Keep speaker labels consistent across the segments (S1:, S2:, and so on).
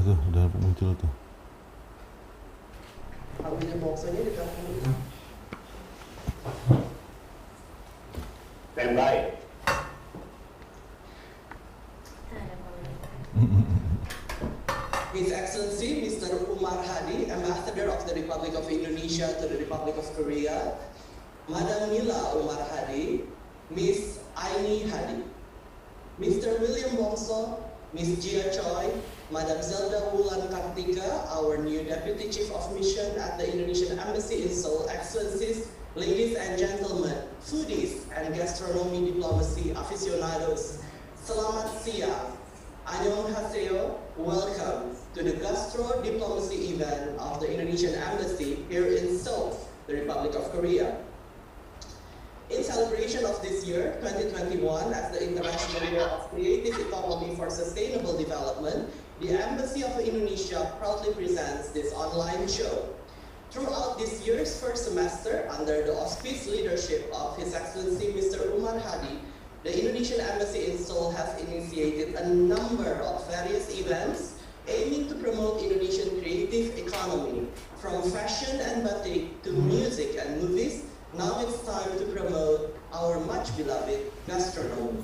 S1: tuh, udah muncul tuh.
S2: Ambilnya boxnya di belakang. Standby. His Excellency Mr. Umar Hadi, Ambassador of the Republic of Indonesia to the Republic of Korea, Madam Mila Umar Hadi, Miss Aini Hadi, Mr. William Wongso, Miss Jia Choi, Madam Zelda Wulan Kartika, our new Deputy Chief of Mission at the Indonesian Embassy in Seoul, Excellencies, ladies and gentlemen, foodies and gastronomy diplomacy aficionados, selamat siang. Annyeonghaseyo, welcome to the GastroDiplomacy event of the Indonesian Embassy here in Seoul, the Republic of Korea. In celebration of this year, 2021, as the International Year of Creative Economy for Sustainable Development, the Embassy of Indonesia proudly presents this online show. Throughout this year's first semester, under the auspicious leadership of His Excellency Mr. Umar Hadi, the Indonesian Embassy in Seoul has initiated a number of various events aiming to promote Indonesian creative economy, from fashion and batik to music and movies. Now it's time to promote our much beloved gastronomy.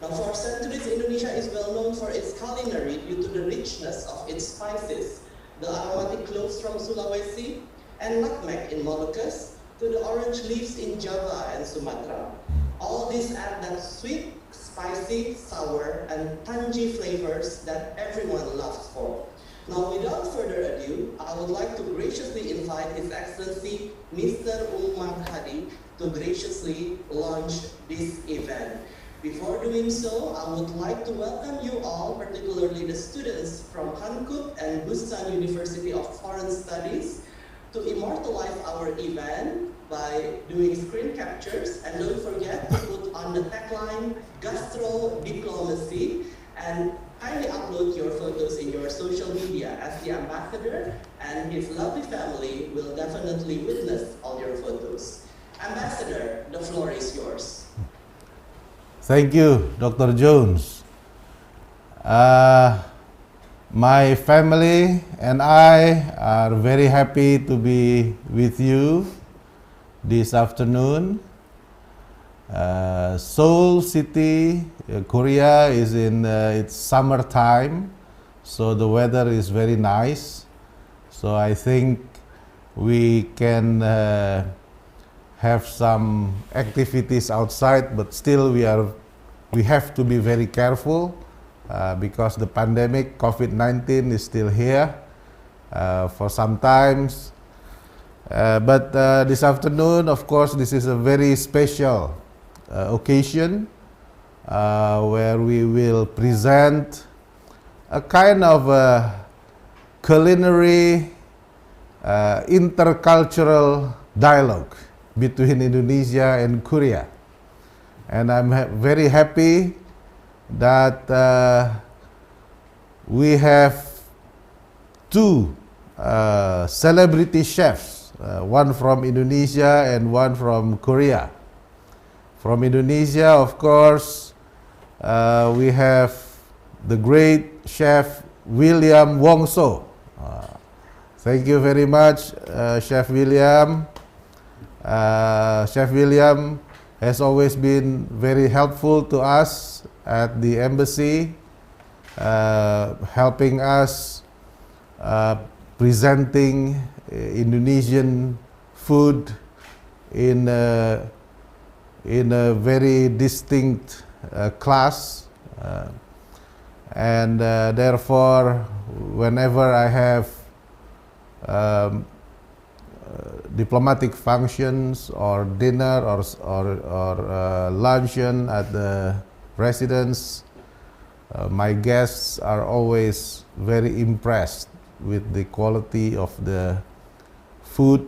S2: Now, for centuries, Indonesia is well known for its culinary due to the richness of its spices, the aromatic cloves from Sulawesi, and nutmeg in Moluccas, to the orange leaves in Java and Sumatra. All these add that sweet, spicy, sour, and tangy flavors that everyone loves for. Now, without further ado, I would like to graciously invite His Excellency Mr. Umar Hadi to graciously launch this event. Before doing so, I would like to welcome you all, particularly the students from Hankook and Busan University of Foreign Studies, to immortalize our event by doing screen captures, and don't forget to put on the tagline GastroDiplomacy and kindly upload your photos in your social media, as the ambassador and his lovely family will definitely witness all your photos. Ambassador, the floor is yours.
S1: Thank you, Dr. Jones. My family and I are very happy to be with you this afternoon. Seoul City, Korea is in its summertime, so the weather is very nice. So I think we can have some activities outside, but still we have to be very careful because the pandemic COVID-19 is still here for some times. But this afternoon, of course, this is a very special occasion where we will present a kind of culinary intercultural dialogue between Indonesia and Korea. And I'm very happy that we have two celebrity chefs, one from Indonesia and one from Korea. From Indonesia, of course, we have the great chef William Wongso. Thank you very much, Chef William. Chef William has always been very helpful to us at the embassy, helping us presenting Indonesian food in a very distinct class, and therefore, whenever I have diplomatic functions or dinner or luncheon at the residence, my guests are always very impressed with the quality of the food,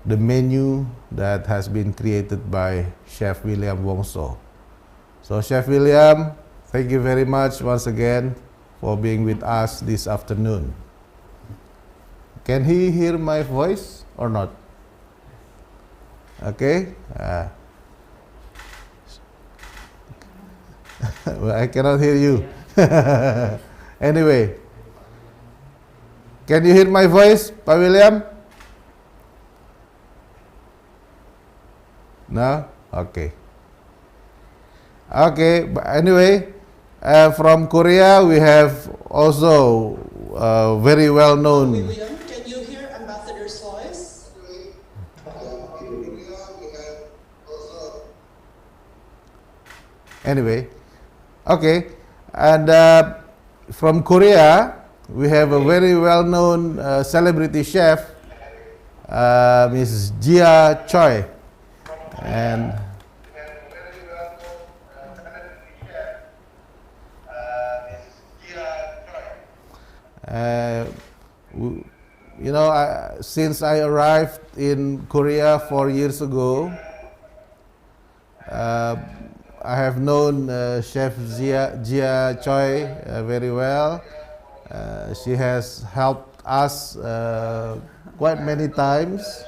S1: the menu that has been created by Chef William Wongso. So Chef William, thank you very much once again for being with us this afternoon. Can he hear my voice or not? Okay. Well, I cannot hear you. Anyway, can you hear my voice, Pak William? No? Okay. Okay, but anyway, from Korea we have also very well known.
S2: William, can you hear Ambassador's voice?
S1: Anyway, okay, and from Korea we have a very well known celebrity chef, Miss Jia Choi. And you know, since I arrived in Korea 4 years ago, I have known Chef Jia Choi very well. She has helped us quite many times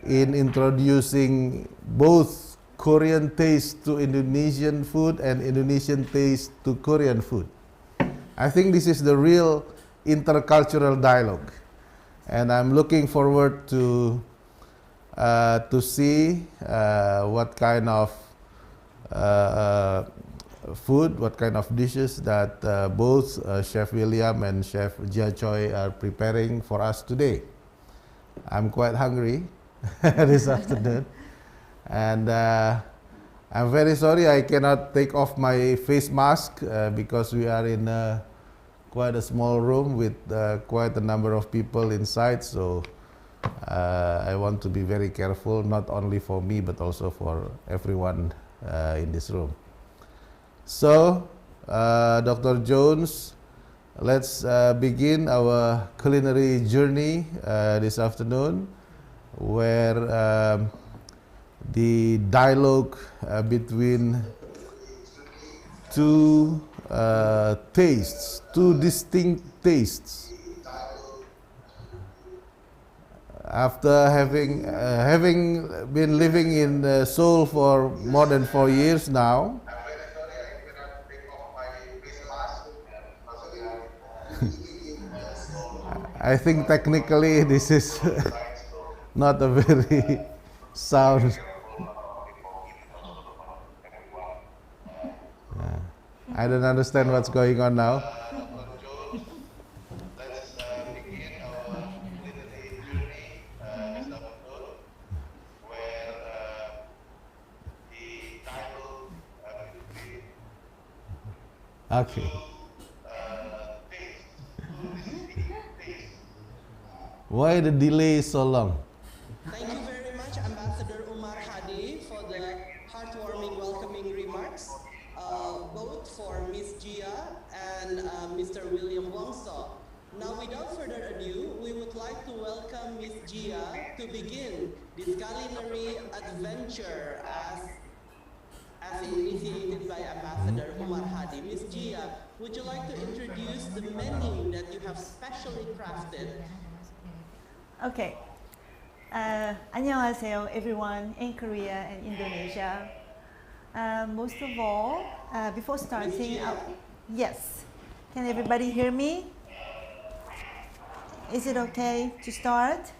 S1: in introducing both Korean taste to Indonesian food and Indonesian taste to Korean food. I think this is the real intercultural dialogue, and I'm looking forward to see what kind of food, what kind of dishes that both Chef William and Chef Jia Choi are preparing for us today. I'm quite hungry this afternoon, and I'm very sorry I cannot take off my face mask because we are in quite a small room with quite a number of people inside, so I want to be very careful, not only for me but also for everyone in this room. So, Dr. Jones, let's begin our culinary journey this afternoon, where the dialogue between two tastes, two distinct tastes. After having been living in Seoul for more than 4 years now, I think technically this is not a very sound. I don't understand what's going on now. Okay. Why the delay is so long?
S2: Thank you very much, Ambassador Umar Hadi, for the heartwarming welcoming remarks, both for Ms. Jia and Mr. William Wongso. Now, without further ado, we would like to welcome Ms. Jia to begin this culinary adventure as initiated by Ambassador Umar Hadi. Ms. Jia, would you like to introduce the menu that you have specially crafted?
S3: Okay. 안녕하세요, everyone in Korea and Indonesia. Most of all, before starting, yes. Can everybody hear me? Is it okay to start?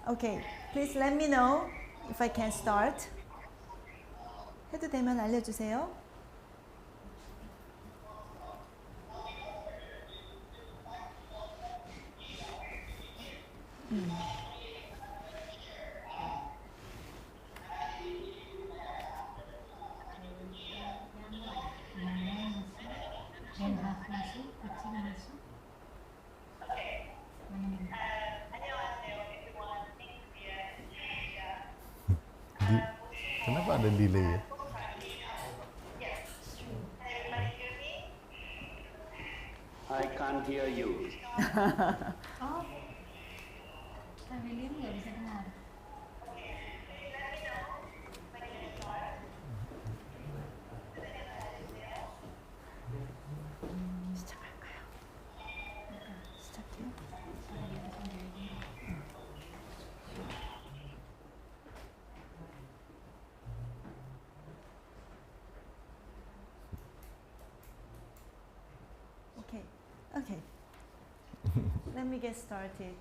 S3: Okay. Please let me know if I can start. 해도 되면 알려주세요.
S1: Kenapa ada delay ya?
S2: I can't hear you.
S4: Oh, Kak William nggak bisa dengar.
S3: Okay, let me get started.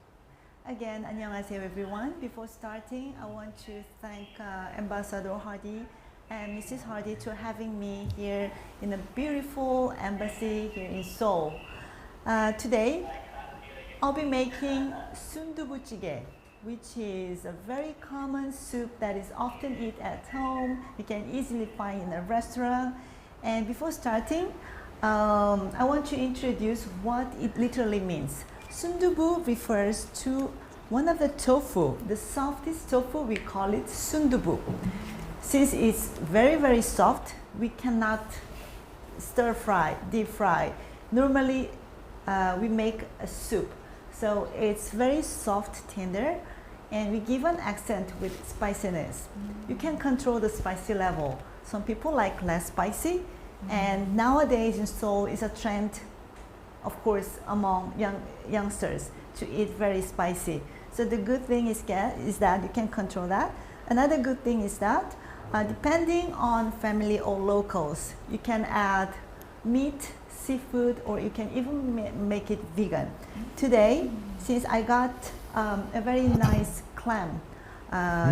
S3: Again, 안녕하세요 everyone. Before starting, I want to thank Ambassador Hardy and Mrs. Hardy to having me here in a beautiful embassy here in Seoul. Today, I'll be making Sundubuchige, which is a very common soup that is often eaten at home. You can easily find in a restaurant. And before starting, I want to introduce what it literally means. Sundubu refers to one of the tofu, the softest tofu, we call it sundubu. Since it's very, very soft, we cannot stir fry, deep fry. Normally, we make a soup. So it's very soft, tender, and we give an accent with spiciness. You can control the spicy level. Some people like less spicy, and nowadays in Seoul is a trend, of course, among youngsters to eat very spicy. So the good thing is that you can control that. Another good thing is that depending on family or locals, you can add meat, seafood, or you can even make it vegan. Today, since I got a very nice clam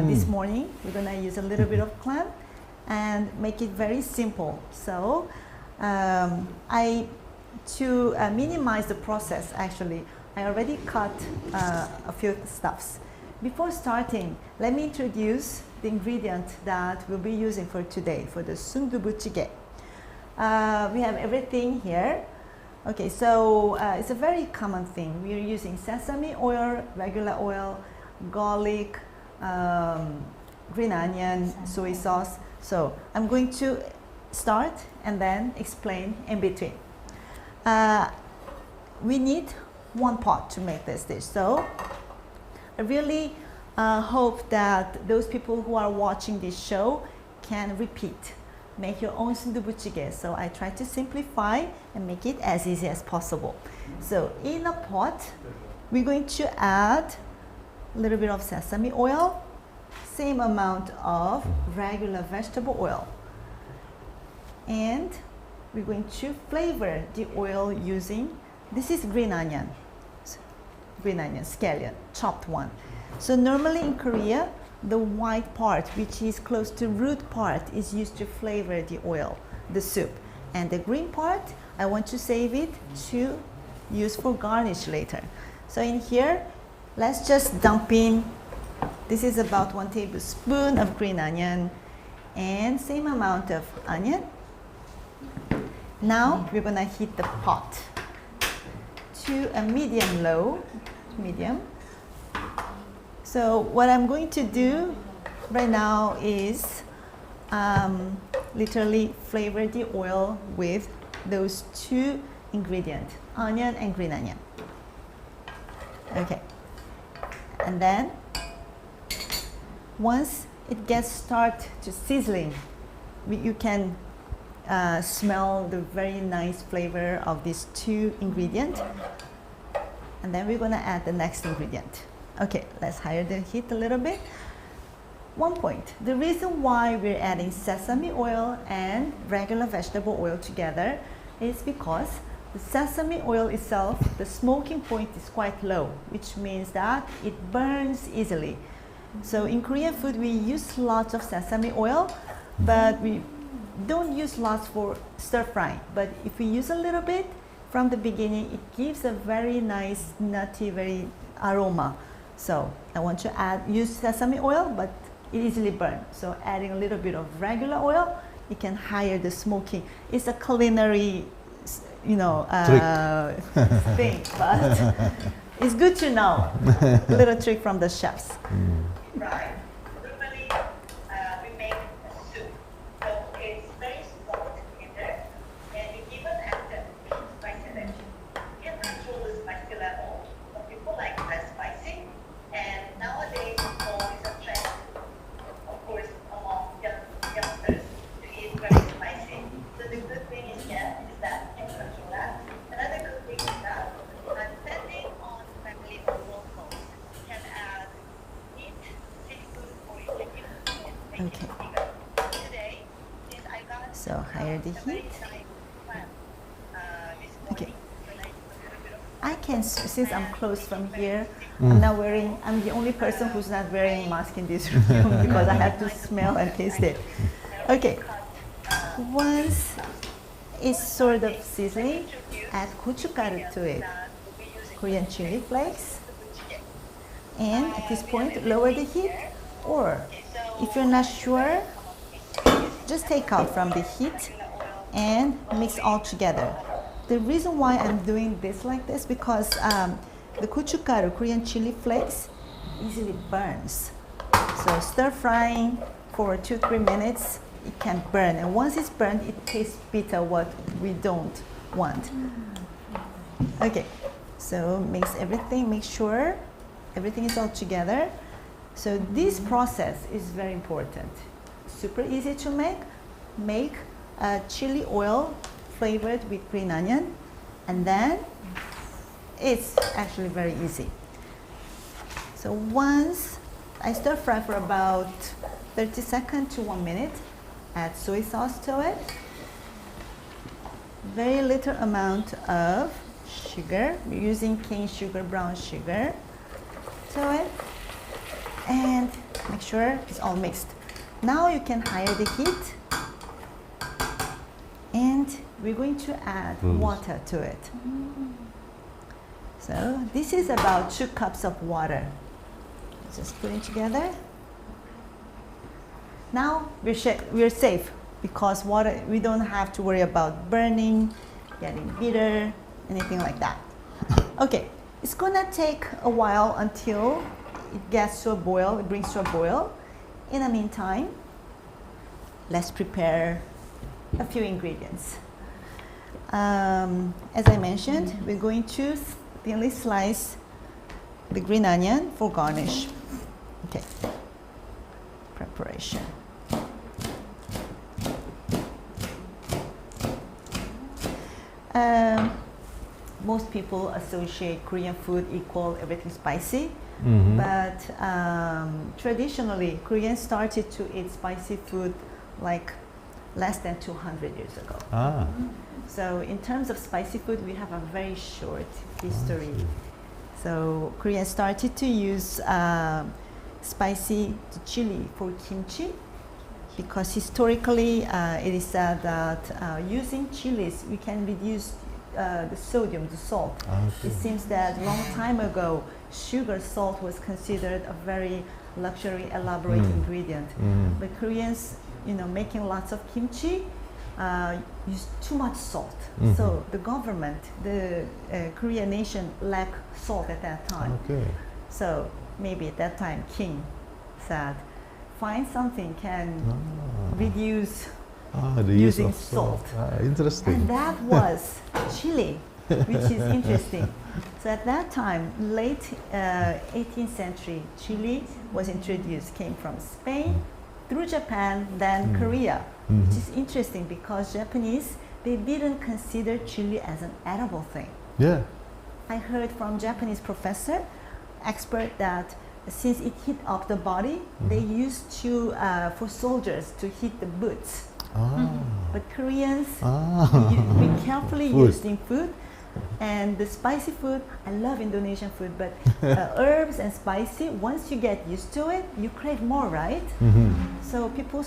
S3: this morning, we're gonna use a little bit of clam and make it very simple. So to minimize the process, actually, I already cut a few stuffs. Before starting, let me introduce the ingredient that we'll be using for today, for the Sundubuchige. We have everything here. Okay, so it's a very common thing. We are using sesame oil, regular oil, garlic, green onion, soy sauce. So I'm going to start and then explain in between. We need one pot to make this dish. So I really hope that those people who are watching this show can repeat. Make your own sundubuchige. So I try to simplify and make it as easy as possible. So in a pot, we're going to add a little bit of sesame oil, same amount of regular vegetable oil. And we're going to flavor the oil using, this is green onion, scallion, chopped one. So normally in Korea, the white part, which is close to root part, is used to flavor the oil, the soup. And the green part, I want to save it to use for garnish later. So in here, let's just dump in, this is about 1 tablespoon of green onion and same amount of onion. Now we're gonna heat the pot to a medium. So what I'm going to do right now is literally flavor the oil with those two ingredients, onion and green onion. Okay, and then once it gets start to sizzling, you can smell the very nice flavor of these two ingredients. And then we're gonna add the next ingredient. Okay, let's higher the heat a little bit. One point, the reason why we're adding sesame oil and regular vegetable oil together is because the sesame oil itself, the smoking point is quite low, which means that it burns easily. So in Korean food, we use lots of sesame oil, but we don't use lots for stir frying. But if we use a little bit from the beginning, it gives a very nice, nutty, very aroma. So I want to use sesame oil, but it easily burns. So adding a little bit of regular oil, it can higher the smoking. It's a culinary, thing, but it's good to know. A little trick from the chefs.
S2: Right. Normally, we make a soup. So it's very soft in there, and we give an accent with spiciness. You can control the spicy level. Some people like less spicy, and nowadays Seoul is a trend, of course, among youngsters to eat very spicy. So the good thing is that you can control that. Another good thing is that depending on family or locals, you can add meat, seafood, or you can even make it vegan. Today, since I got
S3: So higher the
S2: a very
S3: heat.
S2: nice plan this
S3: Okay.
S2: morning, when I took a little
S3: I can, since I'm close from here, I'm the only person who's not wearing mask in this room because I have to smell and taste it. Okay, once it's sort of sizzling, add gochugaru to it, Korean chili flakes, and at this point lower the heat, or if you're not sure, just take out from the heat and mix all together. The reason why I'm doing this like this because the gochugaru, Korean chili flakes, easily burns. So stir frying for 2-3 minutes, it can burn. And once it's burned, it tastes bitter, what we don't want. Okay, so mix everything, make sure everything is all together. So this process is very important. Super easy to make. Make chili oil flavored with green onion, and then it's actually very easy. So once I stir fry for about 30 seconds to 1 minute, add soy sauce to it, very little amount of sugar, we're using cane sugar, brown sugar to it, and make sure it's all mixed. Now you can higher the heat, and we're going to add water to it. So this is about 2 cups of water. Just put it together. Now we're safe because water, we don't have to worry about burning, getting bitter, anything like that. Okay, it's gonna take a while until it gets to a boil, it brings to a boil. In the meantime, let's prepare a few ingredients. As I mentioned, we're going to thinly slice the green onion for garnish. Okay, preparation. Most people associate Korean food equal everything spicy, but traditionally Koreans started to eat spicy food like less than 200 years ago. So in terms of spicy food, we have a very short history. So Koreans started to use spicy chili for kimchi because historically it is said that using chilies we can reduce the sodium, the salt. It seems that a long time ago sugar, salt was considered a very luxury, elaborate ingredient. But Koreans, you know, making lots of kimchi, use too much salt. So the government, the Korean nation lacked salt at that time. So maybe at that time king said, find something can reduce
S1: the
S3: using
S1: use of
S3: salt.
S1: Interesting.
S3: And that was chili, which is interesting. So at that time, late 18th century, chili was introduced, came from Spain, through Japan, then Korea, which is interesting because Japanese, they didn't consider chili as an edible thing.
S1: Yeah.
S3: I heard from Japanese professor, expert, that since it heat up the body, they used to, for soldiers, to heat the boots. But Koreans, we carefully used in food. And the spicy food, I love Indonesian food, but herbs and spicy, once you get used to it, you crave more, right? So people,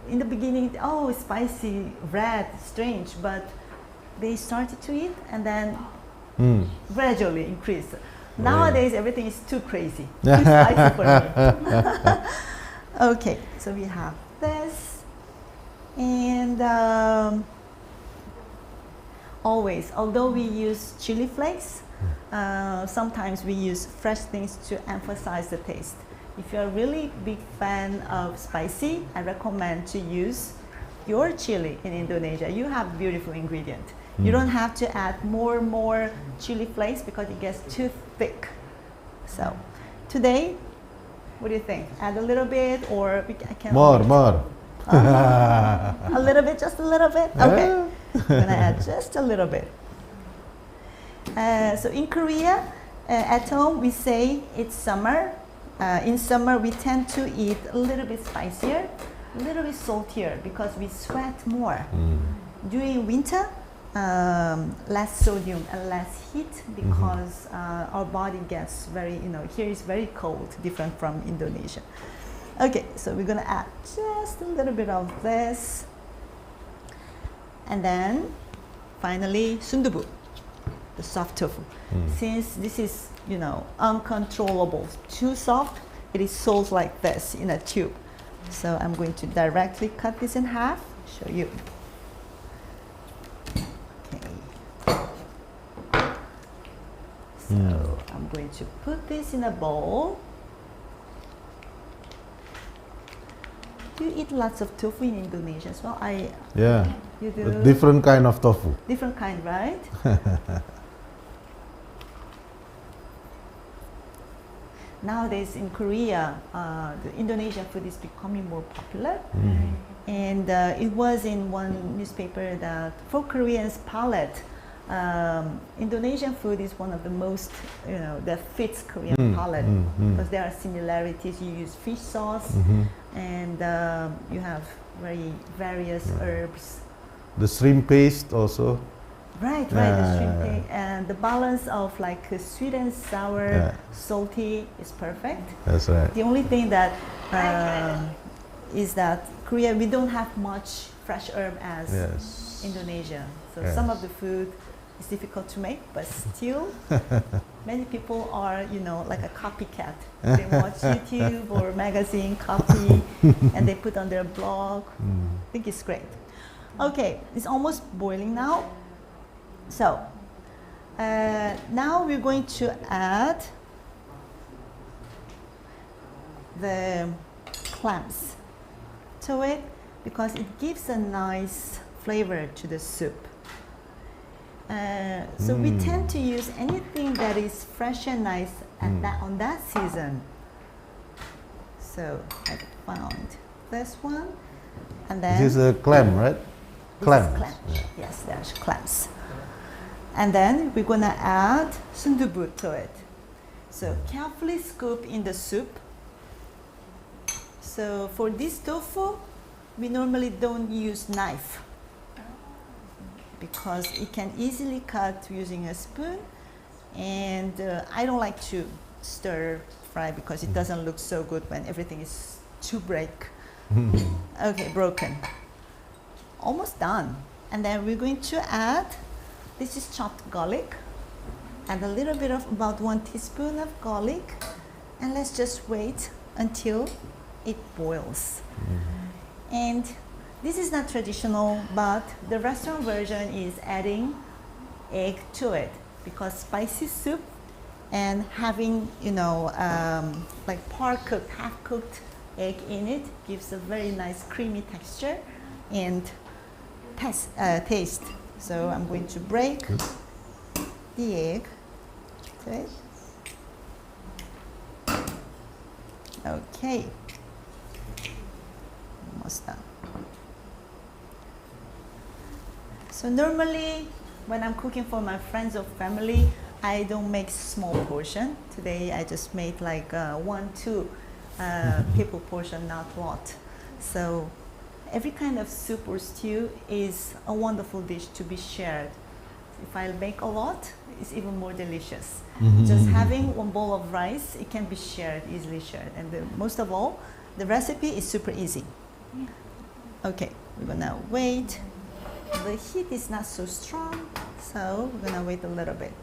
S3: in the beginning, oh, it's spicy, red, strange, but they started to eat and then gradually increase. Nowadays, everything is too crazy, too spicy for me. Okay, so we have this, and always, although we use chili flakes, sometimes we use fresh things to emphasize the taste. If you're a really big fan of spicy, I recommend to use your chili in Indonesia. You have beautiful ingredient. You don't have to add more chili flakes because it gets too thick. So today, what do you think? Add a little bit, or I can
S1: More.
S3: A little bit, just a little bit. Okay, I'm gonna add just a little bit. So in Korea, at home we say it's summer. In summer we tend to eat a little bit spicier, a little bit saltier because we sweat more. During winter, less sodium and less heat because our body gets very, here is very cold, different from Indonesia. Okay, so we're gonna add just a little bit of this. And then finally, sundubu, the soft tofu. Since this is, uncontrollable, too soft, it is sold like this in a tube. So I'm going to directly cut this in half, show you. Okay. So I'm going to put this in a bowl. Do you eat lots of tofu in Indonesia as well?
S1: Yeah,
S3: You do?
S1: a different kind of tofu.
S3: Different kind, right? Nowadays in Korea, the Indonesian food is becoming more popular. And it was in one newspaper that for Koreans' palate, Indonesian food is one of the most, that fits Korean palate because there are similarities. You use fish sauce and you have various herbs.
S1: The shrimp paste also.
S3: Right, the shrimp paste. And the balance of like sweet and sour, salty is perfect.
S1: That's right.
S3: The only thing that is that Korea, we don't have much fresh herb as Indonesia. So some of the food is difficult to make, but still many people are, like a copycat. They watch YouTube or magazine, copy, and they put on their blog. I think it's great. Okay, it's almost boiling now. So now we're going to add the clams to it because it gives a nice flavor to the soup. So we tend to use anything that is fresh and nice on that season. So I found this one, and then
S1: This is a clam, right? Clams.
S3: Clam. Yes, there's clams. And then we're gonna add sundubu to it. So carefully scoop in the soup. So for this tofu, we normally don't use knife because it can easily cut using a spoon, and I don't like to stir fry because it doesn't look so good when everything is too okay, broken. Almost done. And then we're going to add, this is chopped garlic, and a little bit of about 1 teaspoon of garlic, and let's just wait until it boils. And this is not traditional, but the restaurant version is adding egg to it because spicy soup and having, like part-cooked, half-cooked egg in it gives a very nice creamy texture and taste. So I'm going to break the egg to it. Okay, almost done. So normally when I'm cooking for my friends or family, I don't make small portion. Today I just made like 1-2 people portion, not a lot. So every kind of soup or stew is a wonderful dish to be shared. If I make a lot, it's even more delicious. Just having 1 bowl of rice, it can be shared, easily shared. And most of all, the recipe is super easy. Okay, we're gonna wait. The heat is not so strong, so we're gonna wait a little bit.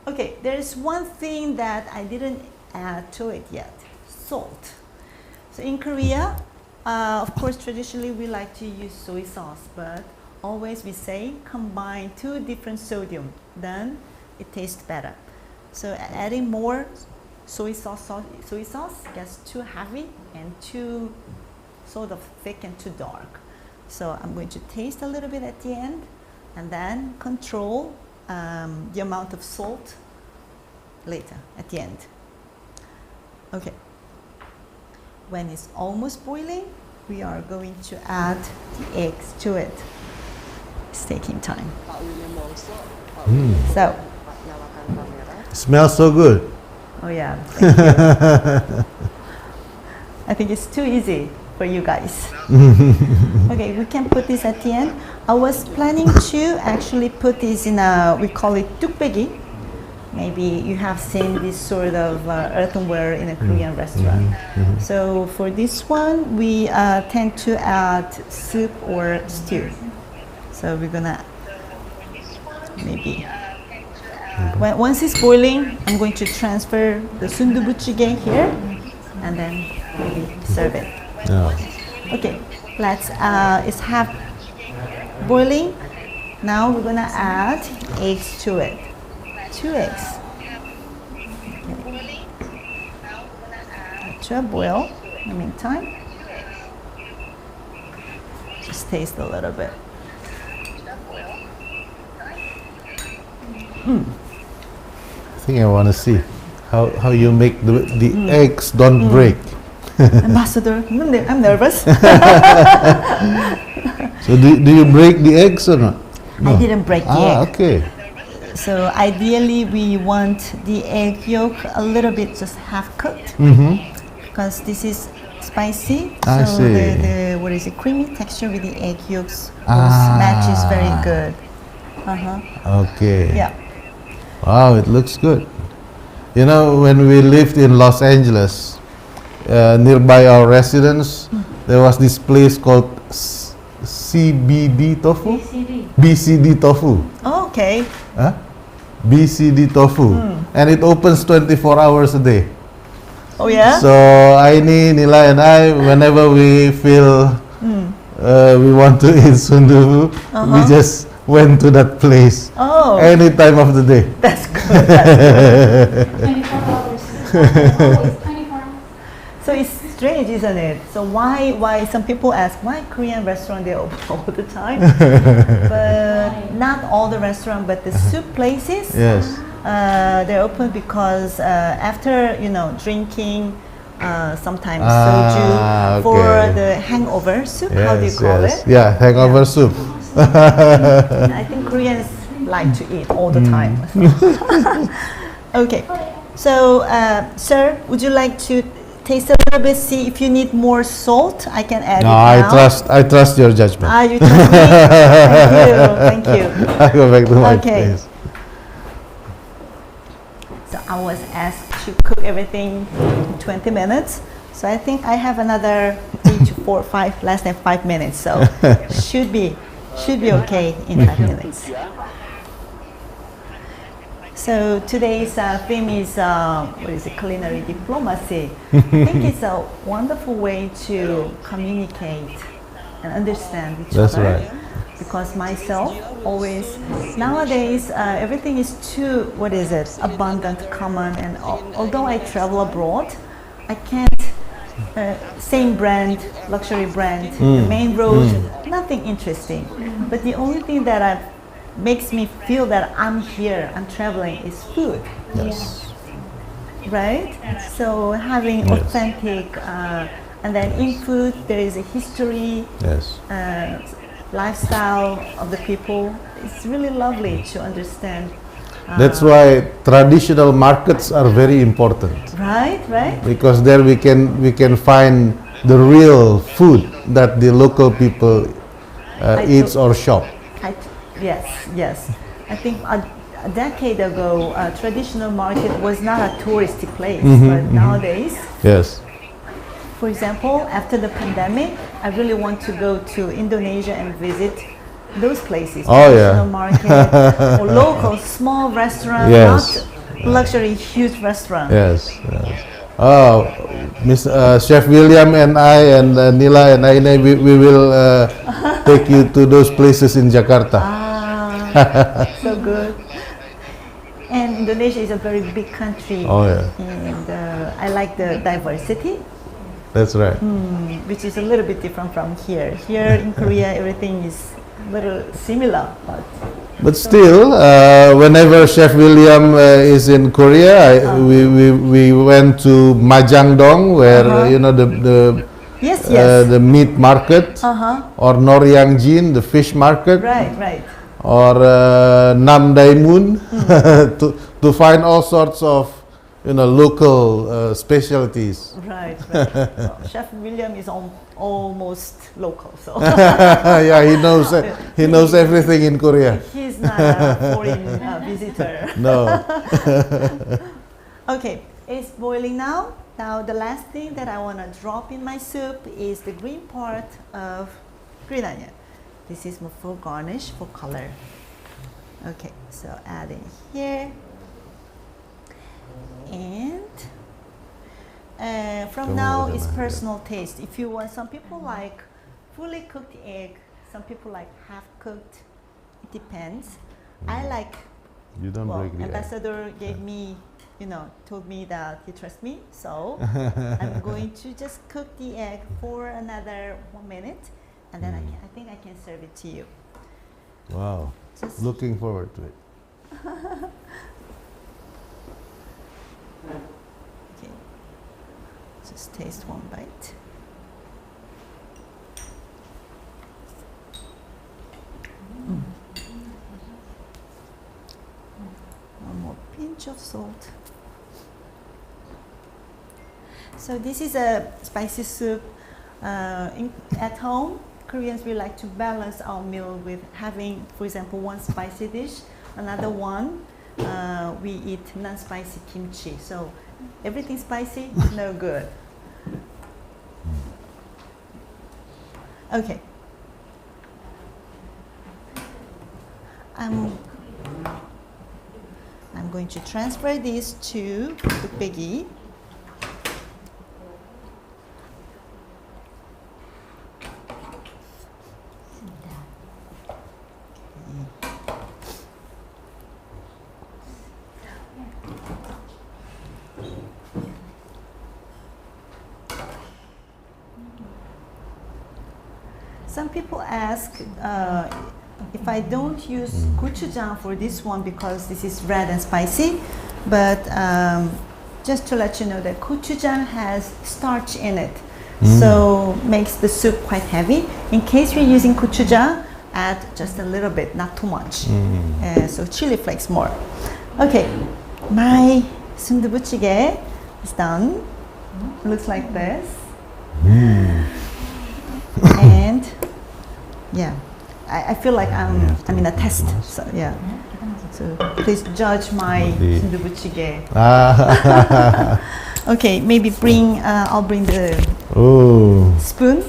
S3: Okay, there's one thing that I didn't add to it yet, salt. So in Korea, of course, traditionally we like to use soy sauce, but always we say combine 2 different sodium, then it tastes better. So adding more soy sauce gets too heavy and too sort of thick and too dark. So I'm going to taste a little bit at the end and then control the amount of salt later at the end. Okay. When it's almost boiling, we are going to add the eggs to it. It's taking time. So.
S1: It smells so good.
S3: Oh yeah, thank you. I think it's too easy. for you guys. Okay, we can put this at the end. I was planning to actually put this in a, we call it tukbegi. Maybe you have seen this sort of earthenware in a Korean restaurant. So for this one, we tend to add soup or stew. So we're gonna maybe. Once it's boiling, I'm going to transfer the Sundubuchige here and then maybe serve it. Okay, let's, it's half boiling. Now we're gonna add eggs to it. 2 eggs. Okay. To a boil in the meantime. Just taste a little bit.
S1: I think I want to see how you make the eggs don't break.
S3: Ambassador, I'm nervous.
S1: So do you break the eggs or not?
S3: I didn't break the egg.
S1: Okay.
S3: So ideally we want the egg yolk a little bit just half cooked because this is spicy.
S1: I
S3: so
S1: see.
S3: the what is it, creamy texture with the egg yolks matches very good.
S1: Okay.
S3: Yeah.
S1: Wow, it looks good. You know, when we lived in Los Angeles, nearby our residence, there was this place called CBD Tofu? BCD Tofu.
S3: Oh, okay.
S1: Huh? BCD Tofu. And it opens 24 hours a day.
S3: Oh yeah?
S1: So Aini, Nila and I, whenever we feel we want to eat sundubu, we just went to that place any time of the day.
S3: That's good. That's good.
S4: 24 hours. Oh, it's 24 hours.
S3: So it's strange, isn't it? So why some people ask why Korean restaurant they're open all the time, but not all the restaurant, but the soup places.
S1: Yes.
S3: They're open because after drinking sometimes soju for the hangover soup.
S1: Yes,
S3: how do you call it?
S1: Yeah, hangover soup.
S3: I think Koreans like to eat all the time. Okay, so sir, would you like to taste a little bit? See if you need more salt. I can add it now.
S1: I trust your judgment.
S3: You trust me? Thank you.
S1: I go back to my
S3: Okay.
S1: place.
S3: So I was asked to cook everything in 20 minutes. So I think I have another 3 to 4, 5, less than 5 minutes. So should be okay in 5 minutes. So today's theme is culinary diplomacy. I think it's a wonderful way to communicate and understand each
S1: That's
S3: other.
S1: right.
S3: Because myself always nowadays everything is too abundant, common, and although I travel abroad, I can't same brand, luxury brand, the main road, nothing interesting. But the only thing that makes me feel that I'm here, I'm traveling, is food.
S1: Yes.
S3: Right? So having authentic, and then in food there is a history,
S1: Yes.
S3: Lifestyle of the people. It's really lovely to understand.
S1: That's why traditional markets are very important.
S3: Right.
S1: Because there we can find the real food that the local people eats or shop.
S3: Yes. I think a decade ago, traditional market was not a touristy place, but nowadays,
S1: Yes.
S3: for example, after the pandemic, I really want to go to Indonesia and visit those places.
S1: Oh,
S3: traditional
S1: yeah.
S3: market or local small restaurant,
S1: Yes.
S3: not luxury huge restaurant.
S1: Yes. Oh, Chef William and I and Nila and Aine, we will take you to those places in Jakarta.
S3: So good. And Indonesia is a very big country.
S1: Oh yeah.
S3: And I like the diversity.
S1: That's right.
S3: Which is a little bit different from here. Here in Korea, everything is a little similar.
S1: But still, whenever Chef William is in Korea, we went to Majangdong, where the meat market, or Noryangjin, the fish market,
S3: Right.
S1: or Namdaemun, to find all sorts of local specialties.
S3: Right. Well, Chef William is on almost local. So
S1: Yeah, he knows everything in Korea.
S3: he's not a foreign visitor.
S1: No.
S3: Okay, it's boiling now. Now the last thing that I want to drop in my soup is the green part of green onion. This is for garnish, for color. Okay, so add in here. And from now it's personal taste. If you want, some people like fully cooked egg, some people like half cooked. It depends. I like,
S1: You don't
S3: well,
S1: break the egg.
S3: ambassador gave me, told me that he trusts me, so I'm going to just cook the egg for another 1 minute, and then I think I can serve it to you.
S1: Wow.
S3: Just
S1: Looking forward to it.
S3: okay. Just taste one bite. One more pinch of salt. So this is a spicy soup. At home, Koreans, we like to balance our meal with having, for example, one spicy dish, another one we eat non-spicy kimchi. So everything spicy, no good. Okay. I'm going to transfer this to Peggy. Some people ask if I don't use gochujang for this one because this is red and spicy, but just to let you know that gochujang has starch in it, so makes the soup quite heavy. In case you're using gochujang, add just a little bit, not too much. So chili flakes more. Okay, my sundubuchige is done. Looks like this. And yeah, I feel like I'm in a test. So yeah. So please judge my sundubuchige. Okay, maybe bring. I'll bring the spoon.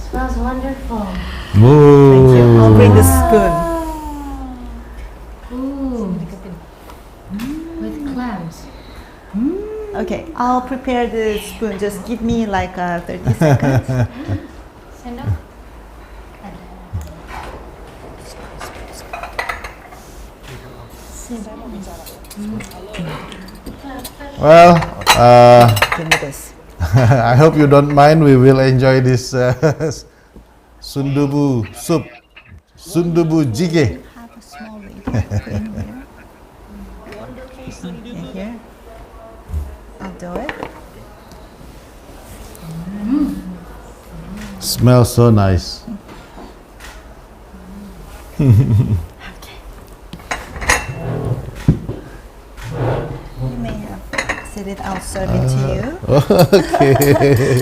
S4: Smells wonderful.
S3: Thank you. I'll bring the spoon.
S4: Ooh. With clams.
S3: Okay, I'll prepare the spoon. Just give me like 30 seconds.
S4: Send up.
S1: Well,
S3: Give me this.
S1: I hope you don't mind. We will enjoy this sundubu soup, sundubuchige.
S3: Have a small lid. Put in here. Okay, here. I'll do it.
S1: Smells so nice.
S3: Okay. You may have set it. I'll serve it to you.
S1: Okay.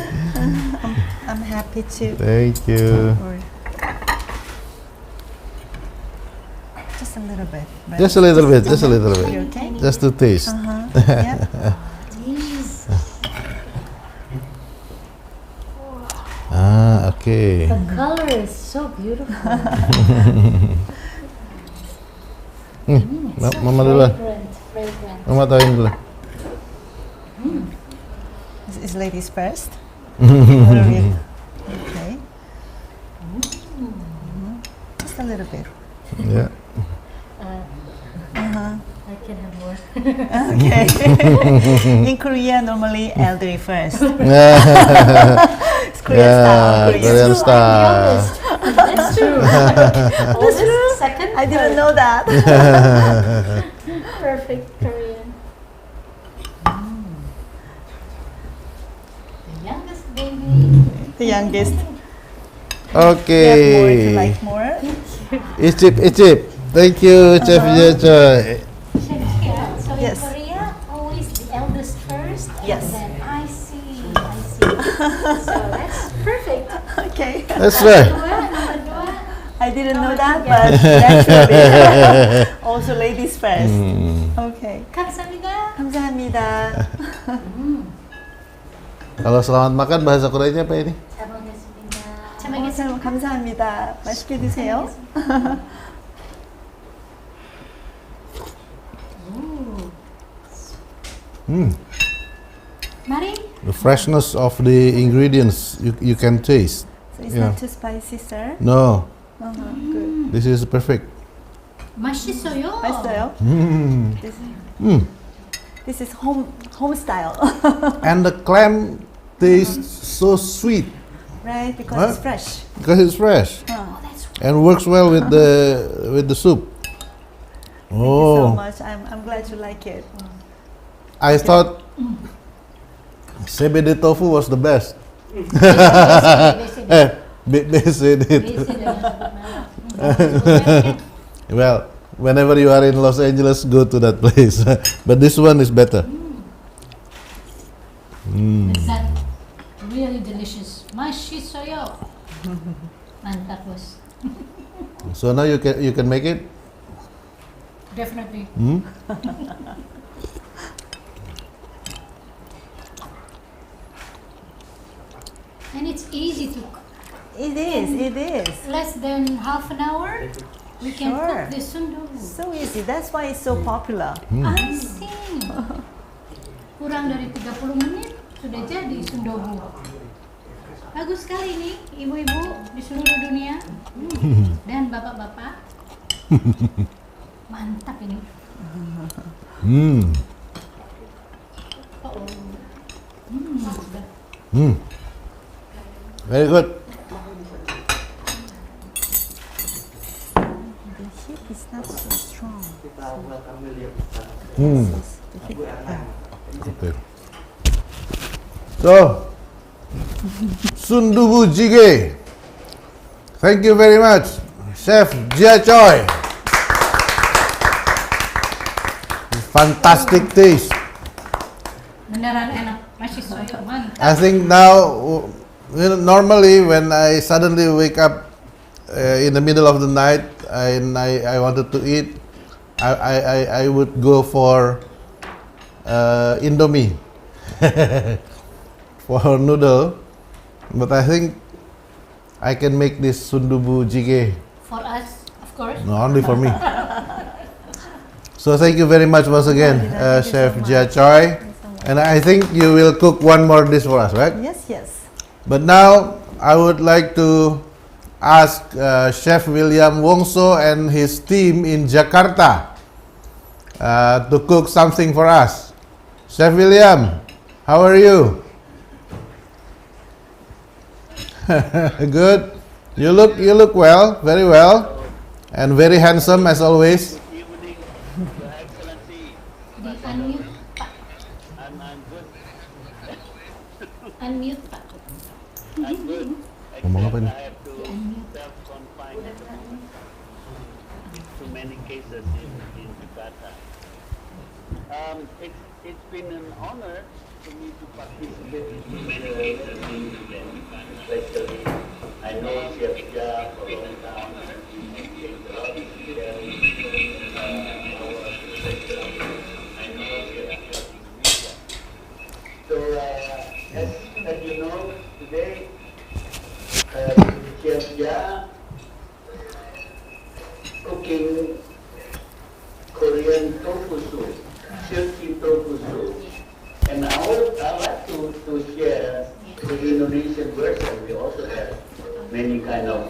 S3: I'm happy to.
S1: Thank you.
S3: Or just a little bit. Right?
S1: Just a little bit. Just a little bit.
S3: You okay?
S1: Just to taste.
S3: Yeah.
S4: Jeez.
S1: Okay.
S4: The color is so beautiful. It's so
S1: Mama dulu.
S4: fragrant.
S1: Mama tawain dulu.
S3: Is ladies first? Okay. Just a little bit.
S1: Yeah.
S4: I can have more.
S3: Okay. In Korea, normally elderly first. It's Korean style.
S1: Korean style.
S4: That's true. Oldest, second,
S3: I didn't
S4: third.
S3: know that.
S4: Perfect Korean. The youngest baby.
S3: The youngest.
S1: Okay.
S3: You have more if you like more.
S1: Icip. Thank you, Chef Jia Choi.
S4: So
S3: Yes.
S4: in Korea, always the eldest first.
S3: Yes.
S4: And then I see. So that's perfect.
S3: Okay.
S1: That's right.
S4: Nomor dua.
S3: I didn't know that, but naturally. Also ladies first. Okay.
S4: 감사합니다.
S3: 감사합니다.
S1: Kalau selamat makan bahasa Koreanya apa ini?
S4: 잘 먹겠습니다. 잘
S3: 어,
S4: 먹겠습니다.
S3: 참 감사합니다. 맛있게 드세요.
S4: Mari.
S1: The freshness of the ingredients you can taste.
S3: So it's
S1: Yeah.
S3: not too spicy, sir.
S1: No,
S3: Good.
S1: this is perfect.
S4: 맛있어요.
S3: 맛있어요?
S1: Mm.
S3: This,
S1: Mm.
S3: this is home style,
S1: And the clam tastes so sweet
S3: right? Because
S1: Huh?
S3: it's fresh.
S1: because it's fresh
S3: Huh.
S4: That's
S1: and works well with the soup.
S3: Thank you so
S1: Oh,
S3: much. I'm glad you like it.
S1: I thought CBD tofu was the best.
S4: basic.
S1: BCD.
S4: Basic.
S1: Well, whenever you are in Los Angeles, go to that place. But this one is better.
S4: Is that really delicious? 맛있어요. Mantap, bos.
S1: So now you can make it.
S4: Definitely. And it's easy to cook.
S3: It is. It is.
S4: Less than half an hour, we can
S3: Sure.
S4: cook the sundubu.
S3: So easy. That's why it's so popular.
S4: Asing. Kurang dari 30 menit sudah jadi sundubu. Bagus sekali nih ibu-ibu di seluruh dunia dan bapak-bapak. Mantap ini.
S1: Mm.
S4: Oh. Sudah.
S1: Mm. Very good.
S3: The heat is not so strong.
S1: Mm.
S3: The heat, yeah.
S1: Okay. So, Sundubuchige. Thank you very much, Chef Jia Choi. Fantastic taste.
S4: Beneran enak. Masih mantap.
S1: I think now, normally when I suddenly wake up in the middle of the night and I wanted to eat, I would go for Indomie for noodle, but I think I can make this Sundubuchige
S4: For us, of course.
S1: only for me. So thank you very much once again,
S3: Thank you so
S1: Chef
S3: much.
S1: Jia Choi, and I think you will cook one more dish for us, right?
S3: Yes, yes.
S1: But now I would like to ask Chef William Wongso and his team in Jakarta to cook something for us. Chef William, how are you? Good. You look well, very well, and very handsome as always.
S5: Evening, Your Excellency.
S4: Di-unmute, Pak.
S5: I'm good.
S4: Unmute, Pak.
S5: I'm good.
S1: Ngomong apa
S5: Except
S1: nih?
S5: I have to self-confine at the moment. Too many cases in Jakarta. It's been an honor for me to participate in so many cases in events, especially I know Chef Jia for a long time. He engaged a lot in sharing our perspective. I know Chef Jia in media. So, as you know, today, Chef Jia cooking Korean tofu soup, silky tofu soup. And I would like to share the Indonesian version. We also have many kind of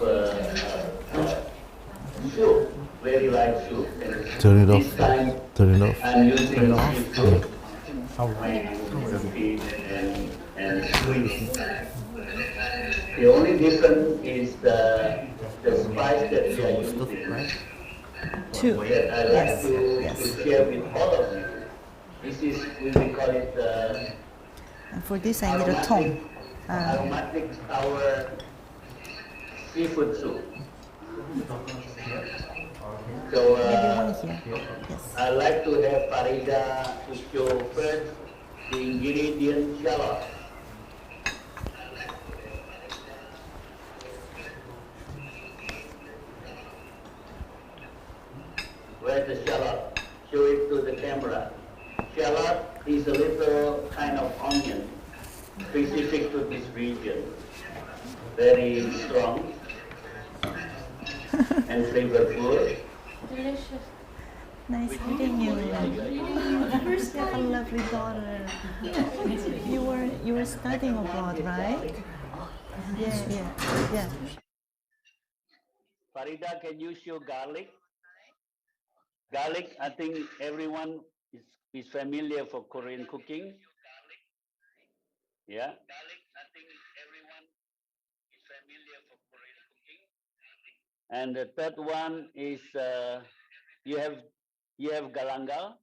S5: soup, very light soup. And
S1: Turn it off.
S5: this time
S1: Turn it off.
S5: I'm using seafood, feed and squeeze. The only difference is the spice that we are using.
S3: Two.
S5: That I like
S3: Yes,
S5: to
S3: yes.
S5: share with all of you. This is, we will call it
S3: And for this, I need a tone.
S5: aromatic sour seafood soup. So
S3: Maybe one here. Yes.
S5: I like to have Farida to show first the ingredient shallot. That's a shallot. Show it to the camera. Shallot is a little kind of onion, specific to this region. Very strong and flavorful.
S4: Delicious.
S3: Nice meeting you. You have a lovely daughter. You were studying abroad, right? Yeah.
S5: Farida, can you show garlic? Garlic, I think everyone is familiar for Korean cooking. Yeah. Garlic, I think everyone is familiar for Korean cooking. And the third one is you have galangal.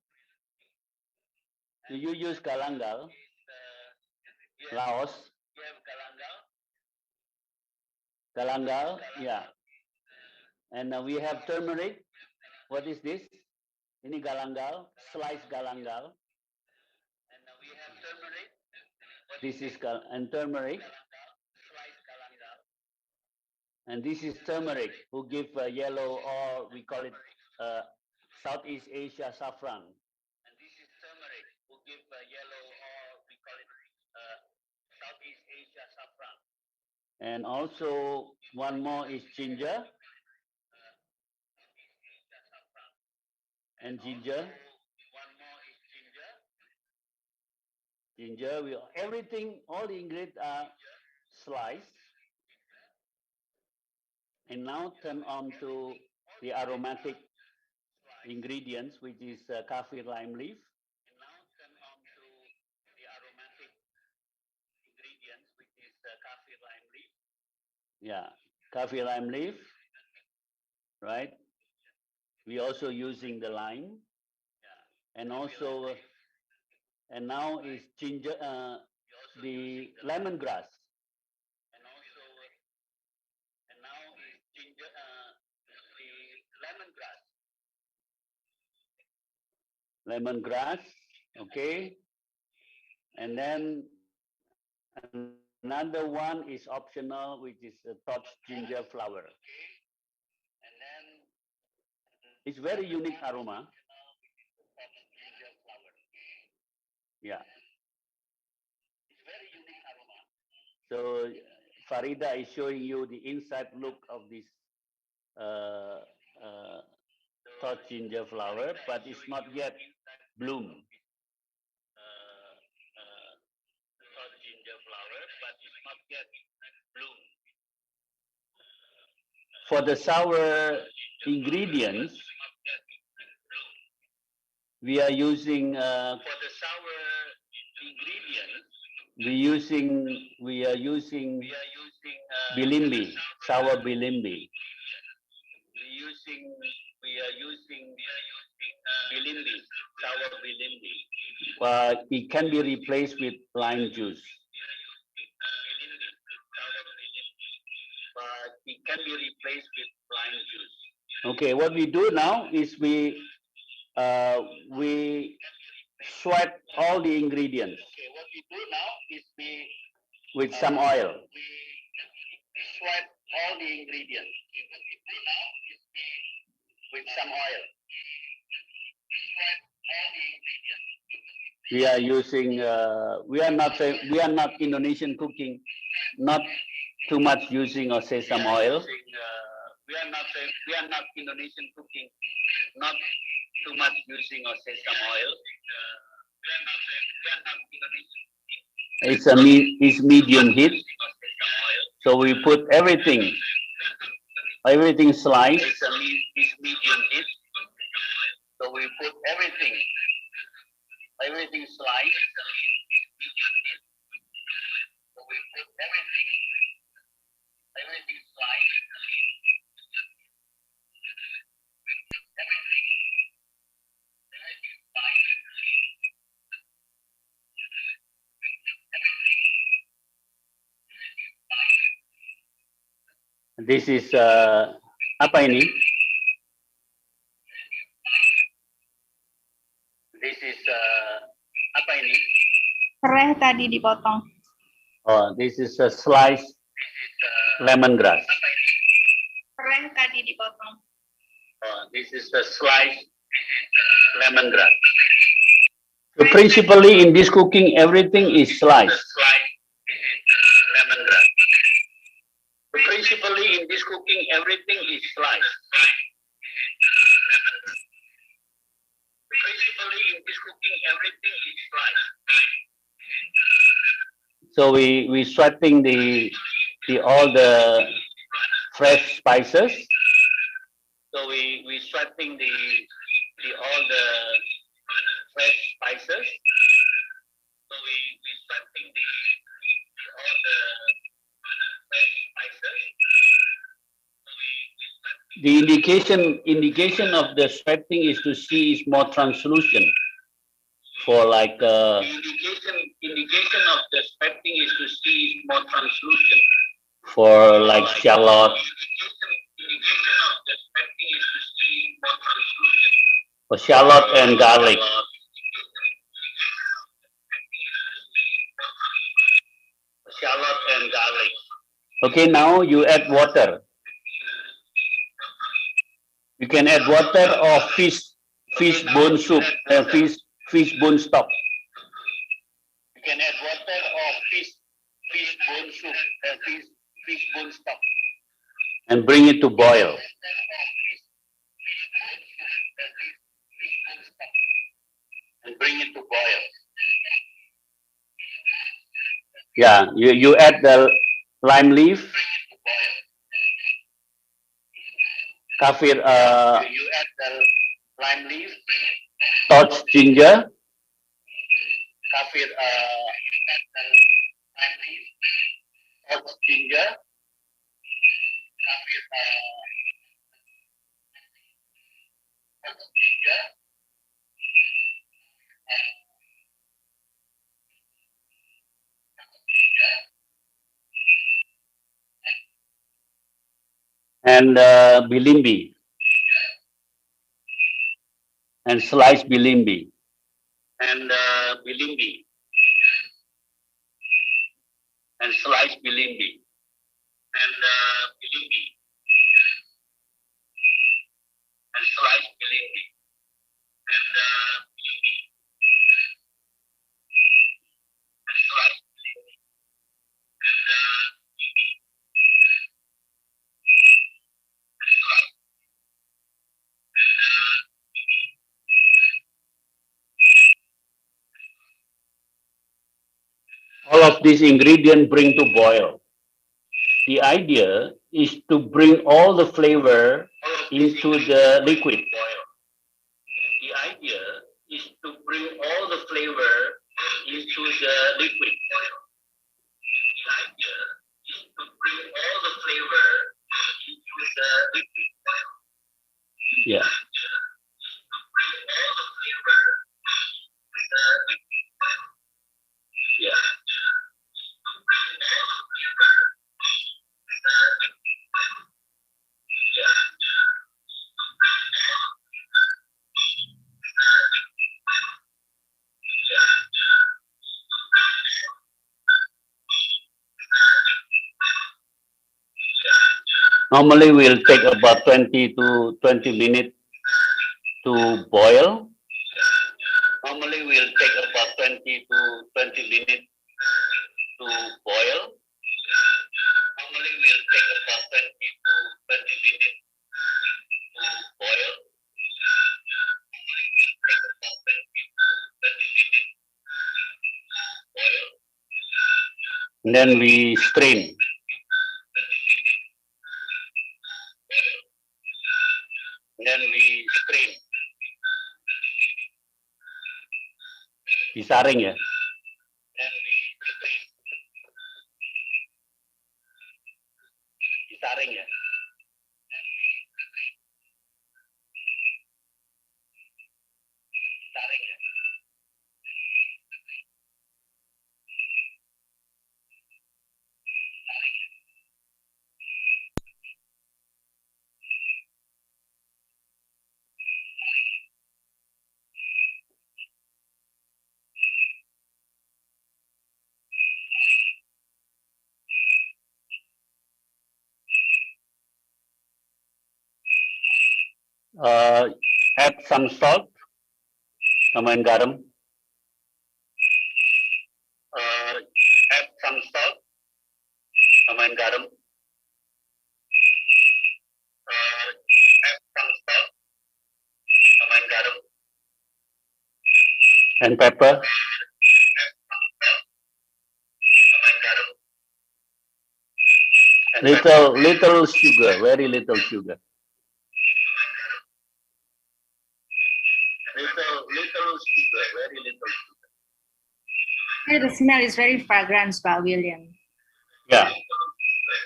S5: Do you use galangal? Laos. You have galangal. Galangal, yeah. And we have turmeric. What is this? Ini galangal, sliced galangal. And we have turmeric. This is turmeric. And this is turmeric, who give yellow, or we call it Southeast Asia saffron. And this is turmeric, who give yellow, or we call it Southeast Asia saffron. And also one more is ginger. And ginger. One more is ginger. Ginger, everything, all the ingredients are sliced. And now turn on to the aromatic ingredients, which is kaffir lime leaf. And now turn on to the aromatic ingredients, which is kaffir lime leaf. Yeah, kaffir lime leaf, right? We also using the lime, and also, and now is ginger, the lemongrass. And now is ginger, the lemongrass. Lemongrass, okay. And then another one is optional, which is touched ginger flower. And then it's very unique aroma. Yeah. It's very unique aroma. So Farida is showing you the inside look of this touched ginger flower, but it's not yet bloom. Touched ginger flower, but it's not yet bloom. For the sour ingredients, we are using we are using bilimbi, sour bilimbi. We are using bilimbi, sour bilimbi. It can be replaced with lime juice. It can be replaced with lime juice. Okay, what we do now is we sweat all the ingredients. Okay, what we do now is with some oil. We sweat all the ingredients. What we do now is with some oil. Sweat all the ingredients. We are using. We are not Indonesian cooking. Not too much using or sesame oil. We are not Indonesian cooking. Not too much using or sesame oil. It's medium heat. So we put everything sliced. It's medium heat. So we put everything sliced. So we put everything sliced. This is apa ini? This is apa ini?
S6: Serai tadi dipotong.
S5: Oh, this is a sliced lemongrass.
S6: Serai tadi dipotong.
S5: Oh, this is a sliced lemongrass. So principally in this cooking, everything is sliced. Lemongrass. So principally in this cooking, everything is sliced. Principally in this cooking, everything is sliced. So we sweating the all the fresh spices. So we sweating the all the fresh spices. So we sweating the all the fresh spices. The indication of the sweating is to see is more translucent. For like the indication of the sweating is to see is more translucent. For like shallot. For shallot and garlic. Shallot and garlic. Okay, now you add water. You can add water or fish bone soup, fish bone stock. You can add water or fish bone soup, fish bone stock, and bring it to boil. And bring it to boil. Yeah, you add the lime leaf. Kafir, you add the lime leaf, torch ginger, kafir, lime leaf, torch ginger, kafir, torch ginger, and bilimbi, and sliced bilimbi, and bilimbi, and sliced bilimbi, and bilimbi, and sliced bilimbi, and bilimbi, and sliced bilimbi, and all of these ingredients bring to boil. The idea is to bring all the flavor into the liquid. The idea is to bring all the flavor into the liquid. The idea is to bring all the flavor into the liquid. Yeah. Yeah. Normally we'll take about 20 to 20 minutes to boil. Normally we'll take about 20 to 20 minutes to boil. Normally we'll take about 20 to 20 minutes to boil. Normally we'll take about 20 to 20 minutes to boil. And then we strain. And then we strain. Disaring ya. Disaring ya. Disaring ya. Add some salt. Tambahin garam. Add some salt. Tambahin garam. Add some salt. Tambahin garam. And pepper. Little sugar, very little sugar. Little sugar, very little sugar.
S6: The smell is very fragrant, Pak William.
S5: Yeah,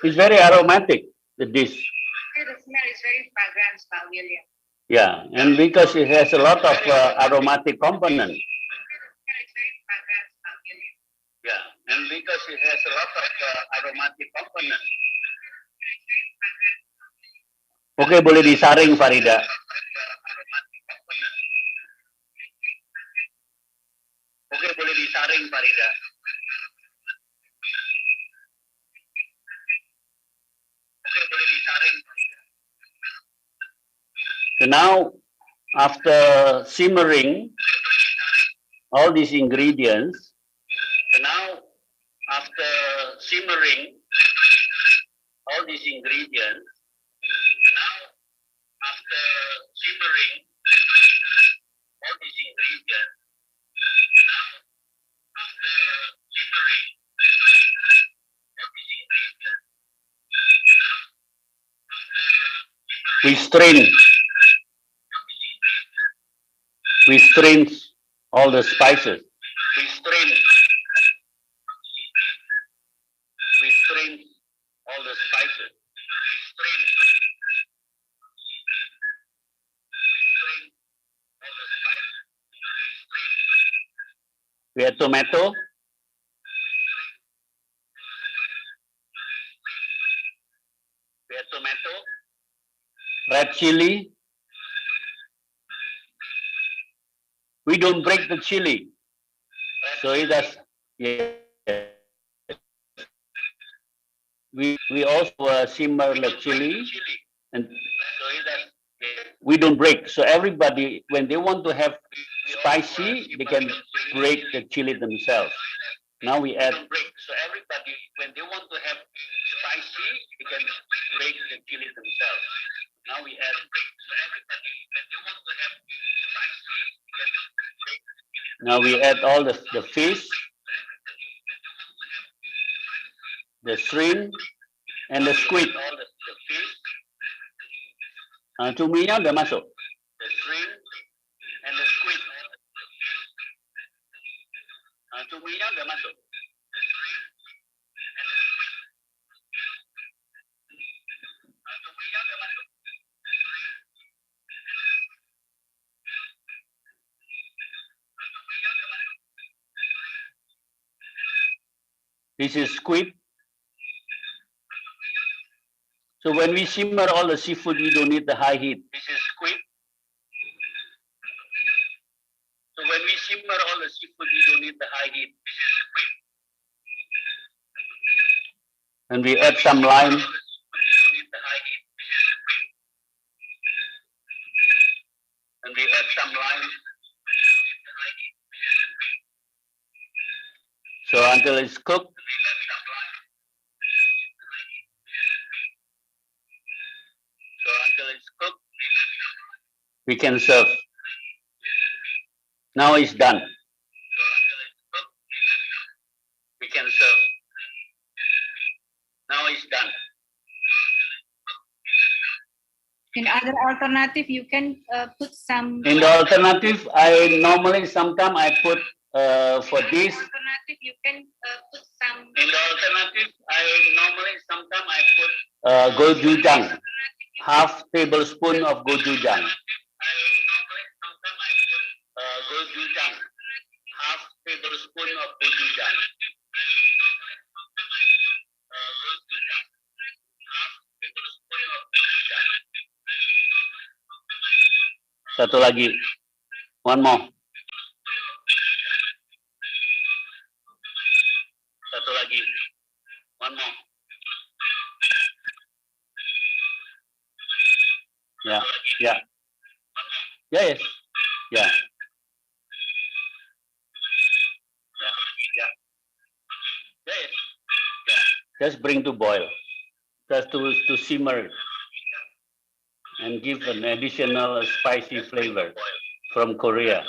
S5: it's very aromatic, the dish.
S6: The smell is very fragrant, Pak William.
S5: Yeah, and because it has a lot of aromatic components. Yeah, and because it has a lot of aromatic components. Oke, boleh disaring Farida. Oke, boleh disaring Farida. Oke, boleh disaring. So now, after simmering all these ingredients, we strain all the spices. We strain all the spices. We add tomato. Red chili. We don't break the chili. So it does. Yeah. We also simmer the chili, and we don't break. So everybody, when they want to have spicy, they can break the chili themselves. Now we add. So everybody, when they want to have spicy, they can break the chili themselves. Now we add. So everybody, when they want to have spicy, they can break. Now we add all the fish, the shrimp, and the squid. Cuminya udah masuk. The shrimp and the squid. Cuminya udah masuk. This is squid. So when we simmer all the seafood, we don't need the high heat. This is squid. So when we simmer all the seafood, we don't need the high heat. This is squid. And we add some lime. And we add some lime. So until it's cooked. We can serve. Now it's done. We can serve. Now it's done.
S6: In other alternative, you can put some.
S5: In the alternative, I normally sometimes I put for this.
S6: Alternative, you can put some.
S5: In the alternative, I normally sometimes I put gochujang, half tablespoon of gochujang. Gochujang, half tablespoon of gochujang. Satu lagi, one more. Satu lagi, one more. Yeah, yeah, yes, yeah. just bring to boil, just to simmer and give an additional spicy flavor from Korea.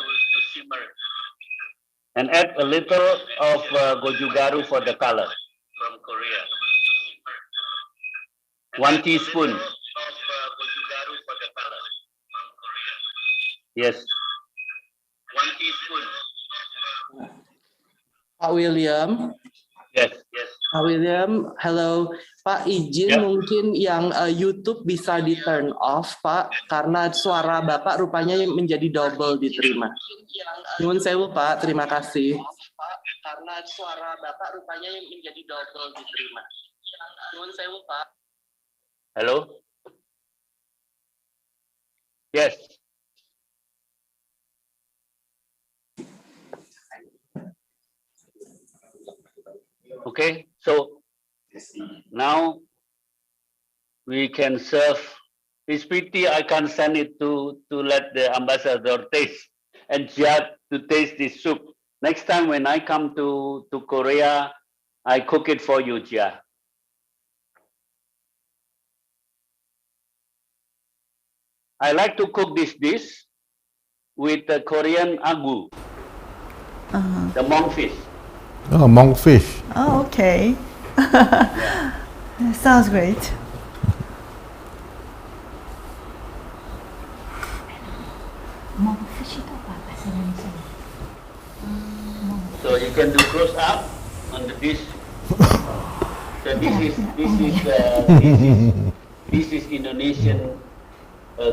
S5: And add a little of gochugaru for the color. From Korea. 1 teaspoon. Of gochugaru for the color. From Korea. Yes. 1 teaspoon.
S7: Pak William.
S5: Yes, yes.
S7: Pak William, hello. Pak, izin
S5: Ya.
S7: mungkin yang YouTube bisa di turn off, Pak, karena suara Bapak rupanya menjadi double diterima. Nyuwun sewu, Pak. Terima kasih. Pak, karena suara Bapak rupanya menjadi double diterima. Nyuwun sewu, Pak.
S5: Hello? Yes. Okay, so now we can serve this PT. I can send it to let the ambassador taste and Jia to taste this soup. Next time when I come to Korea, I cook it for you, Jia. I like to cook this dish with the Korean agu, the monkfish.
S1: Oh, monkfish.
S3: Oh, okay. Sounds great.
S4: Monkfish itu apa bahasa Indonesia?
S5: So you can do close up on the dish. So this is Indonesian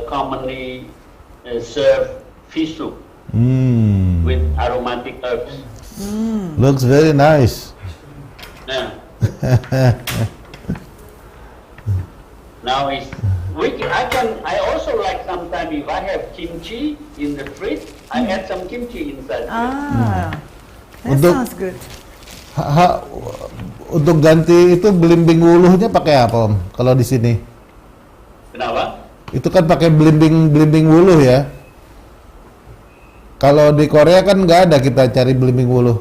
S5: commonly served fish soup with aromatic herbs.
S1: Looks very nice.
S5: Yeah. Now I also like sometimes if I have kimchi in the fridge, I add some kimchi inside.
S3: Ah, that
S1: Untuk-
S3: sounds good.
S1: Untuk ganti itu belimbing wuluhnya pakai apa, Om? Kalau di sini?
S5: Kenapa?
S1: Itu kan pakai belimbing wuluh ya. Kalau di Korea kan nggak ada, kita cari belimbing wuluh.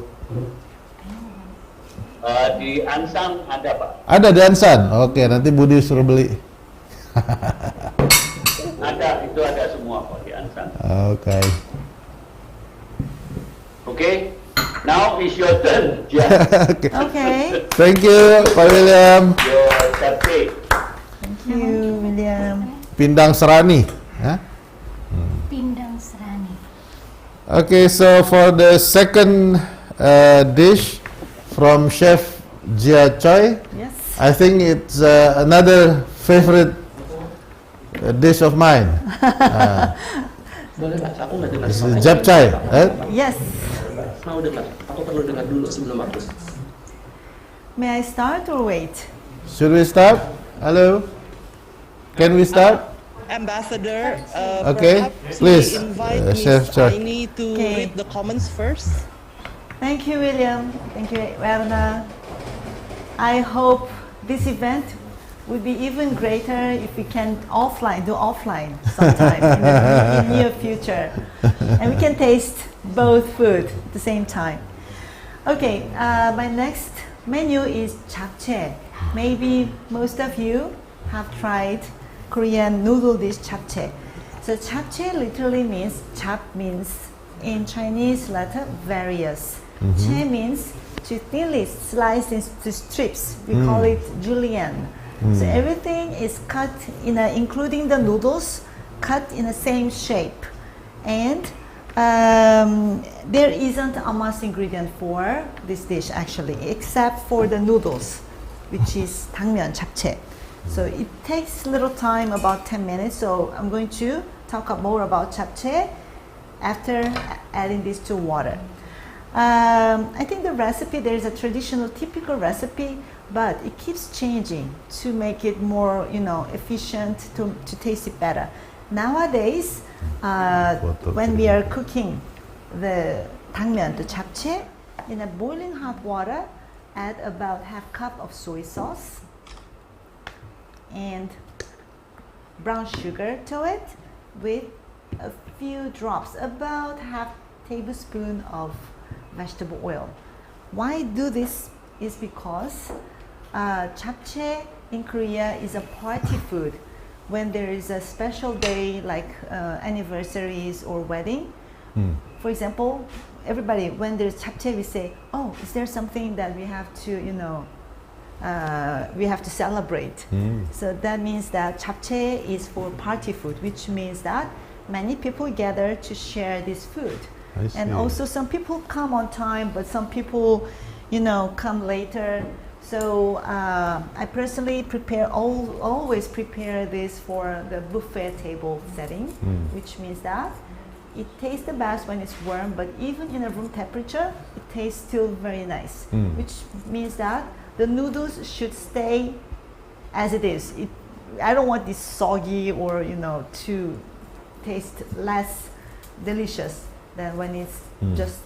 S5: Di Ansang ada, Pak.
S1: Ada di Ansan. Oke, nanti Budi suruh beli.
S5: Ada, itu ada semua Pak di Ansang.
S1: Oke.
S5: Okay, now is your turn. Yeah.
S1: Oke.
S3: Okay.
S1: Thank you, Pak William.
S5: Your satay.
S3: Thank you, William.
S1: Pindang serani. Hah?
S4: Pindang serani.
S1: Okay, so for the second dish from Chef Jia Choi,
S3: Yes.
S1: I think it's another favorite dish of mine.
S7: Boleh nggak? Aku nggak dengar.
S1: It's japchae, right?
S3: Yes.
S7: Mau dengar? Aku perlu dengar dulu sebelum aku.
S3: May I start or wait?
S1: Should we start? Hello? Can we start?
S2: Ambassador,
S1: Okay,
S2: perhaps
S1: please,
S2: we invite
S1: Chef
S2: Ms.
S1: Choi.
S2: Aini to
S3: Okay.
S2: read the comments first.
S3: Thank you, William. Thank you, Werner. I hope this event would be even greater if we can do offline sometime in the near future. And we can taste both food at the same time. Okay, my next menu is japchae. Maybe most of you have tried Korean noodle dish japchae. So japchae literally means, chap means in Chinese letter various. Chae means to thinly slice into strips. We call it julienne. So everything is cut including the noodles, cut in the same shape. And there isn't a must ingredient for this dish actually, except for the noodles, which is 당면 japchae. So it takes little time, about 10 minutes. So I'm going to talk more about japchae after adding these to water. I think the recipe, there is a traditional typical recipe, but it keeps changing to make it more, efficient, to taste it better. Nowadays, when we are cooking the 당면, the japchae, in a boiling hot water, add about half cup of soy sauce and brown sugar to it with a few drops, about half tablespoon of vegetable oil. Why do this is because japchae in Korea is a party food. When there is a special day like anniversaries or wedding, for example, everybody, when there's japchae, we say, oh, is there something that we have to, we have to celebrate? So that means that japchae is for party food, which means that many people gather to share this food. And also some people come on time, but some people, come later. So I personally always prepare this for the buffet table setting, which means that it tastes the best when it's warm, but even in a room temperature, it tastes still very nice, which means that the noodles should stay as it is. I don't want this soggy or, to taste less delicious than when it's just,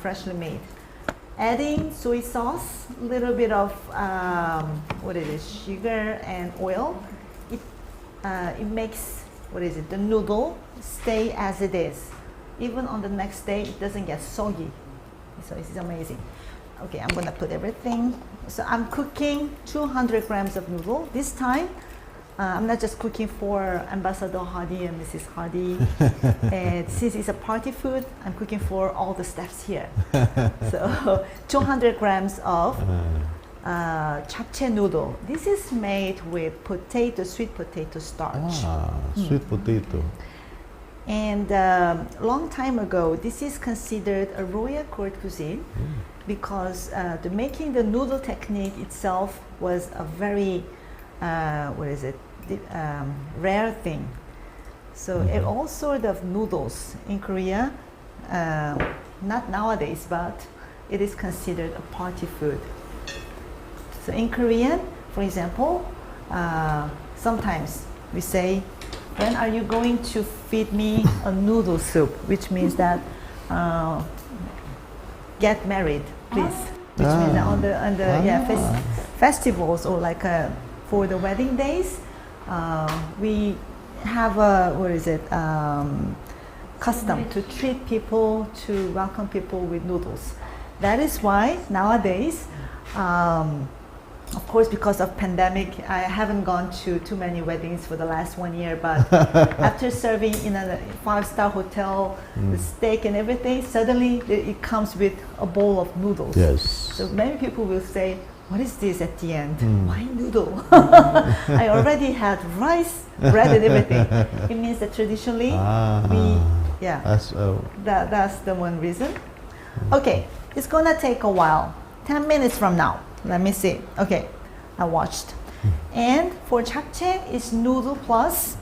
S3: freshly made. Adding soy sauce, a little bit of sugar and oil, it makes the noodle stay as it is. Even on the next day, it doesn't get soggy. So this is amazing. Okay, I'm gonna put everything. So I'm cooking 200 grams of noodle. This time, I'm not just cooking for Ambassador Hardy and Mrs. Hardy. And since it's a party food, I'm cooking for all the staffs here. So 200 grams of japchae noodle. This is made with sweet potato starch.
S1: Sweet potato.
S3: And long time ago, this is considered a royal court cuisine because making the noodle technique itself was a very rare thing. So all sort of noodles in Korea, not nowadays, but it is considered a party food. So in Korean, for example, sometimes we say, when are you going to feed me a noodle soup? Which means that get married, please. Which means that on the festivals or like for the wedding days, we have a custom to treat people, to welcome people with noodles. That is why nowadays, of course, because of pandemic, I haven't gone to too many weddings for the last 1 year, but after serving in a 5-star hotel, the steak and everything, suddenly it comes with a bowl of noodles.
S1: Yes.
S3: So many people will say, what is this at the end? Why noodle? I already had rice, bread and everything. It means that traditionally, that's the one reason. Okay, it's gonna take a while, 10 minutes from now. Let me see. Okay, I watched. And for japchae, it's noodle plus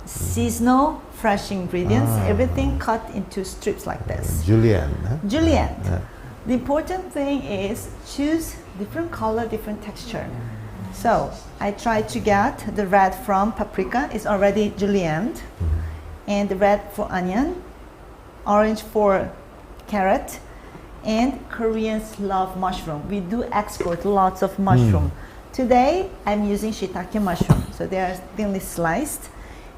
S3: seasonal fresh ingredients, everything cut into strips like this.
S1: Julienne.
S3: Julienne. The important thing is choose different color, different texture. So I tried to get the red from paprika, it's already julienne, and the red for onion, orange for carrot, and Koreans love mushroom. We do export lots of mushroom. Today, I'm using shiitake mushroom. So they are thinly sliced.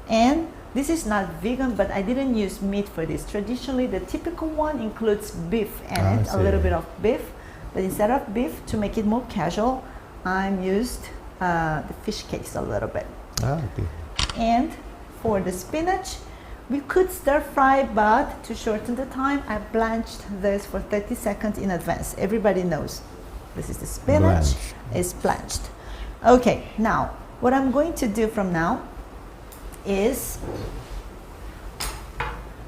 S3: And this is not vegan, but I didn't use meat for this. Traditionally, the typical one includes beef in it, a little bit of beef. But instead of beef, to make it more casual, I'm used the fish cakes a little bit. And for the spinach, we could stir fry, but to shorten the time, I blanched this for 30 seconds in advance. Everybody knows this is the spinach, it's blanched. Okay, now what I'm going to do from now is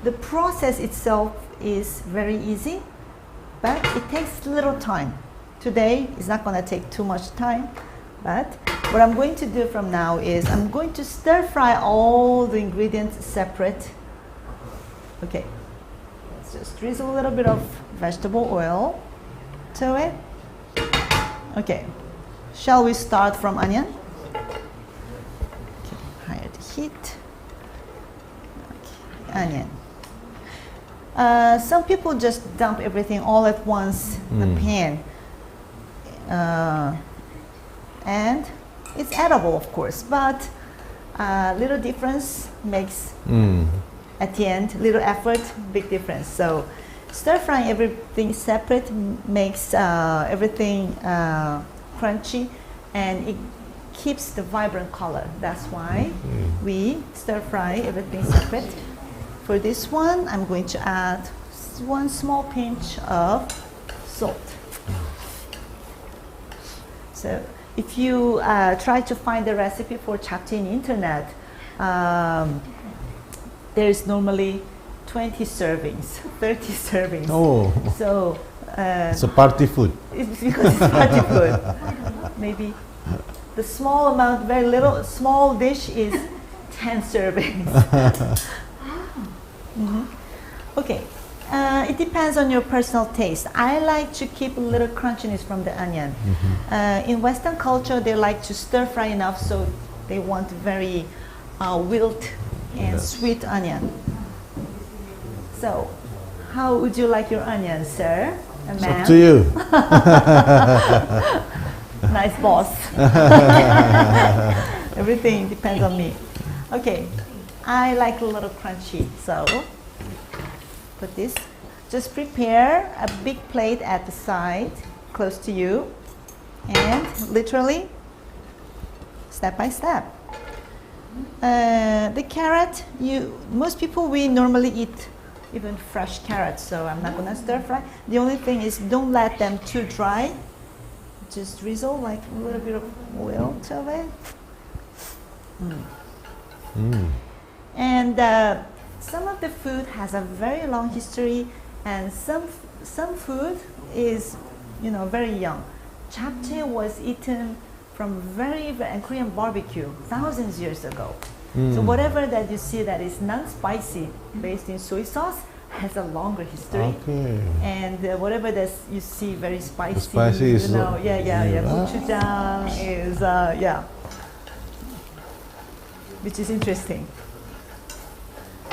S3: the process itself is very easy, but it takes little time. Today is not going to take too much time, but what I'm going to do from now is I'm going to stir fry all the ingredients separate. Okay, let's just drizzle a little bit of vegetable oil to it. Okay, shall we start from onion? Okay, higher the heat. Okay, onion. Some people just dump everything all at once in the pan. And it's edible, of course, but little difference makes, at the end, little effort, big difference. So stir frying everything separate makes everything crunchy, and it keeps the vibrant color. That's why we stir fry everything separate. For this one, I'm going to add one small pinch of salt. So if you try to find the recipe for japchae in internet, there's normally 20 servings, 30 servings.
S1: Oh,
S3: So
S1: it's a party food.
S3: it's because it's party food. Maybe the small amount, very little, small dish is 10 servings. Okay, it depends on your personal taste. I like to keep a little crunchiness from the onion. In Western culture, they like to stir fry enough, so they want very wilt and sweet onion. So, how would you like your onion, sir?
S1: It's up to you.
S3: Nice boss. Everything depends on me. Okay, I like a little crunchy, so put this. Just prepare a big plate at the side, close to you, and literally, step by step. The carrot, most people, we normally eat even fresh carrots, so I'm not gonna stir fry. The only thing is don't let them too dry. Just drizzle like a little bit of oil to it. And some of the food has a very long history, and some food is, very young. Japchae was eaten from and Korean barbecue thousands years ago. So whatever that you see that is non-spicy, based in soy sauce, has a longer history.
S1: Okay.
S3: And whatever that you see very spicy,
S1: spicy is
S3: gochujang is which is interesting.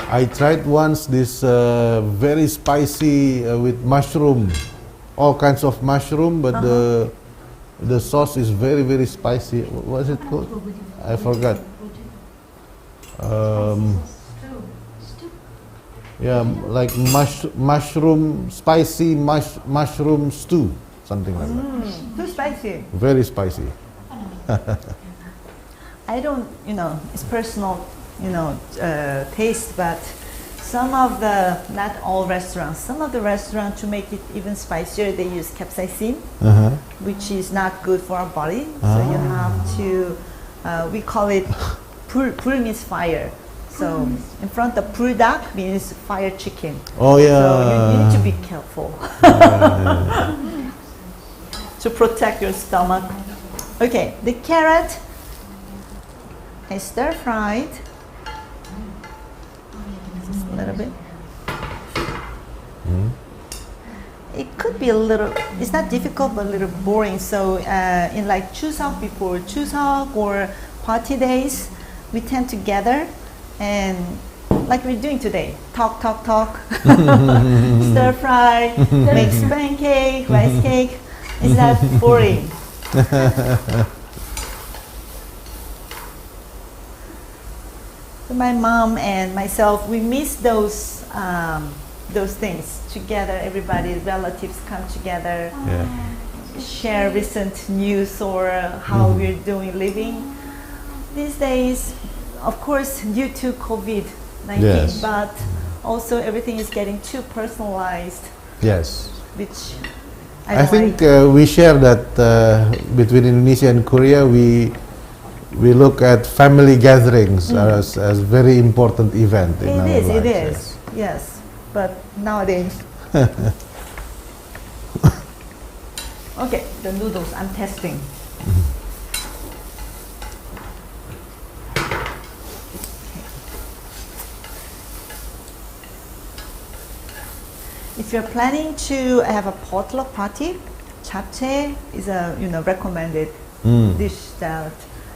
S1: I tried once this very spicy with mushroom, all kinds of mushroom, but the sauce is very, very spicy. What was it called? I forgot. Yeah, like mushroom, spicy mushroom stew, something like that.
S3: Too spicy.
S1: Very spicy.
S3: I don't, it's personal, taste, but some of not all restaurants, some of the restaurants, to make it even spicier, they use capsaicin, which is not good for our body. So you have to, we call it pul means fire. So in front of puldak means fire chicken.
S1: Oh yeah.
S3: So you need to be careful to protect your stomach. Okay, the carrot I stir fried just a little bit. It could be a little, it's not difficult but a little boring. So in like Chuseok, before Chuseok or party days, we tend to gather and like we're doing today, talk, stir fry, make pancake, rice cake. It's not boring. So my mom and myself, we miss those things together. Everybody, relatives come together, share recent news or how we're doing living. These days, of course, due to COVID-19, but also everything is getting too personalized.
S1: Yes.
S3: Which
S1: I think we share that between Indonesia and Korea. We look at family gatherings as very important event in our lives.
S3: It is, yes. But nowadays, okay, the noodles I'm testing. If you're planning to have a potluck party, japchae is a recommended dish that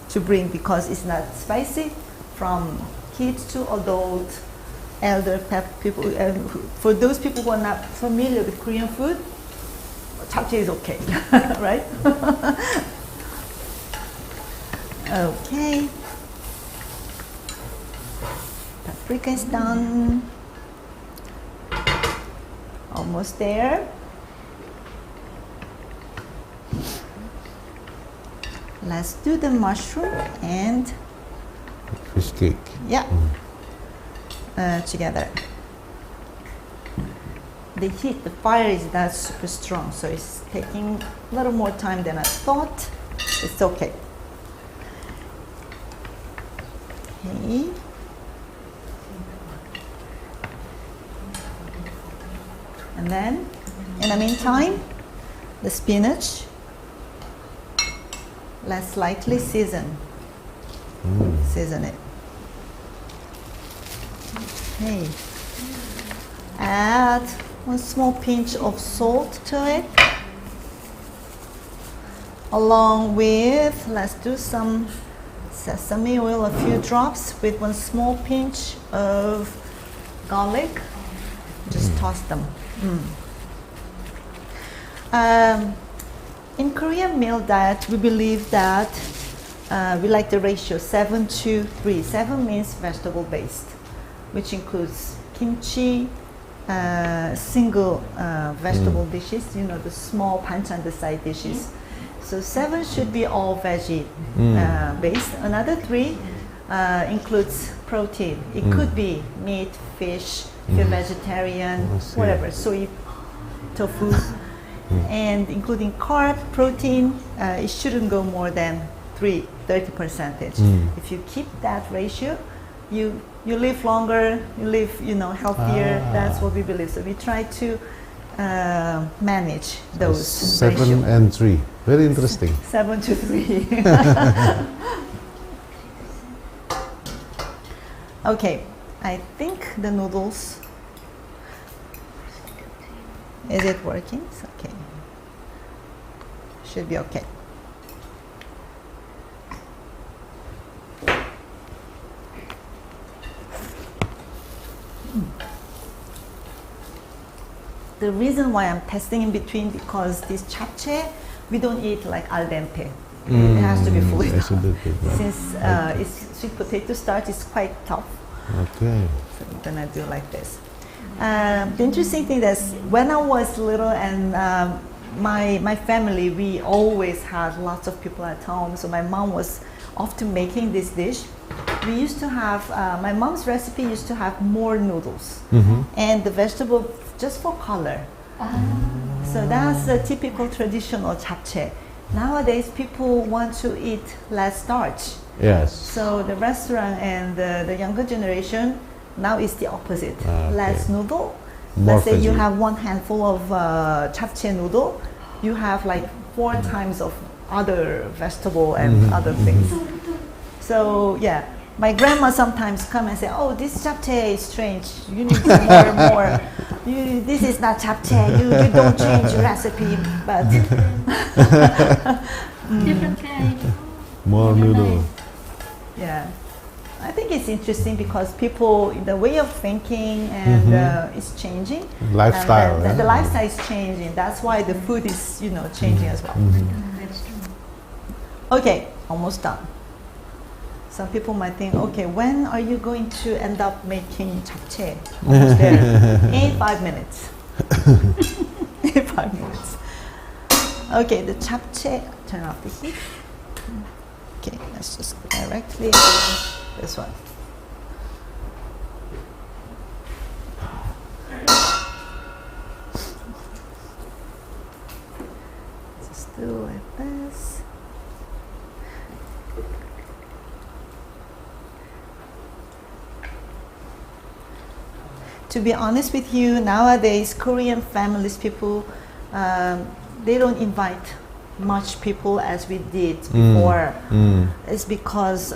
S3: to bring because it's not spicy, from kids to adult, elder people. For those people who are not familiar with Korean food, japchae is okay, right? Okay. Paprika is done. Almost there. let's do the mushroom and
S1: Fish cake.
S3: yeah, together. The heat, the fire is not super strong, so it's taking a little more time than I thought. It's okay. Okay. And then, in the meantime, the spinach, let's lightly season. Season it. Okay. Add 1 small pinch of salt to it. Along with, let's do some sesame oil, a few drops with 1 small pinch of garlic. Just toss them. In Korean meal diet, we believe that we like the ratio 7:3. 7 means vegetable based, which includes kimchi, single vegetable dishes, you know, the small banchan, the side dishes. So 7 should be all veggie based. Another 3 includes protein. It could be meat, fish, if you're vegetarian, whatever, soy, tofu, and including carb, protein, it shouldn't go more than 30%. If you keep that ratio, you live longer, you live, you know, healthier. That's what we believe. So we try to manage those
S1: 7
S3: ratio.
S1: and 3. Very interesting.
S3: 7 to 3. Okay, I think the noodles. Is it working? It's okay. Should be okay. The reason why I'm testing in between, because this japchae we don't eat like al dente. It has to be fully done. Since it's sweet potato starch is quite tough.
S1: Okay.
S3: So I'm gonna do like this. The interesting thing is when I was little and my family, we always had lots of people at home. So my mom was often making this dish. We used to have, my mom's recipe used to have more noodles and the vegetable just for color. So that's the typical traditional japchae. Nowadays people want to eat less starch.
S1: Yes.
S3: So the restaurant and the younger generation, now is the opposite. Less noodle.
S1: More
S3: Let's say you
S1: veggie.
S3: have 1 handful of japchae noodle, you have like 4 times of other vegetable and other things. So yeah, my grandma sometimes come and say, "Oh, this japchae is strange. You need more and more. This is not japchae. You don't change your recipe." But
S4: Different kind.
S1: More noodle.
S3: yeah, I think it's interesting because people, the way of thinking and is changing.
S1: Lifestyle.
S3: And
S1: yeah?
S3: the lifestyle is changing. That's why the food is, you know, changing as well.
S4: That's true.
S3: Okay, almost done. Some people might think, okay, when are you going to end up making japchae? Almost there. In 5 minutes. In 5 minutes. Okay, the japchae, turn off the heat. Okay, let's just directly do this one. Just do like this. To be honest with you, nowadays Korean families, people, they don't invite much people as we did before. It's because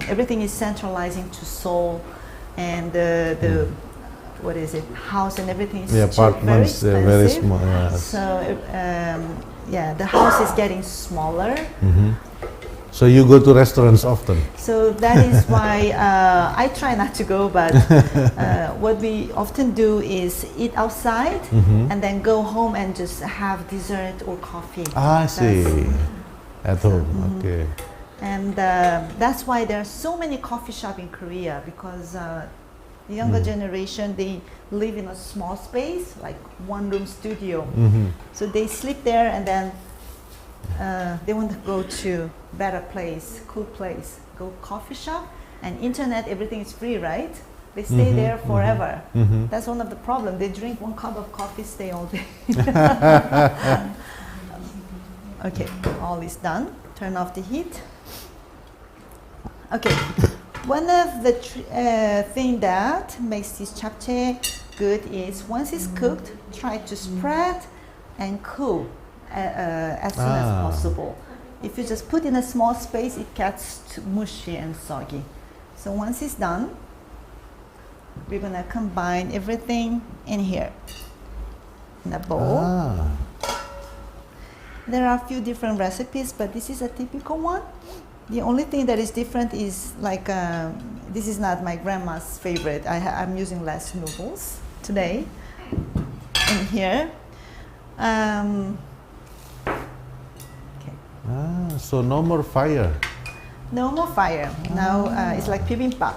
S3: everything is centralizing to Seoul, and the what is it, house and everything is
S1: The apartments
S3: very
S1: very
S3: expensive.
S1: small. Yes.
S3: So yeah, the house is getting smaller.
S1: So you go to restaurants often?
S3: So that is why I try not to go, but what we often do is eat outside and then go home and just have dessert or coffee.
S1: I see. At home, okay.
S3: And that's why there are so many coffee shops in Korea, because the younger generation, they live in a small space, like 1-room studio. So they sleep there and then they want to go to better place, cool place, go coffee shop, and internet, everything is free, right? They stay there forever. That's one of the problems. They drink 1 cup of coffee, stay all day. Okay, all is done. Turn off the heat. Okay, one of the thing that makes this japchae good is once it's cooked, try to spread and cool as soon as possible. If you just put in a small space, it gets mushy and soggy. So once it's done, we're gonna combine everything in here in a bowl. There are a few different recipes, but this is a typical one. The only thing that is different is like this is not my grandma's favorite. I'm using less noodles today in here.
S1: So no more fire.
S3: No more fire. Now it's like bibimbap.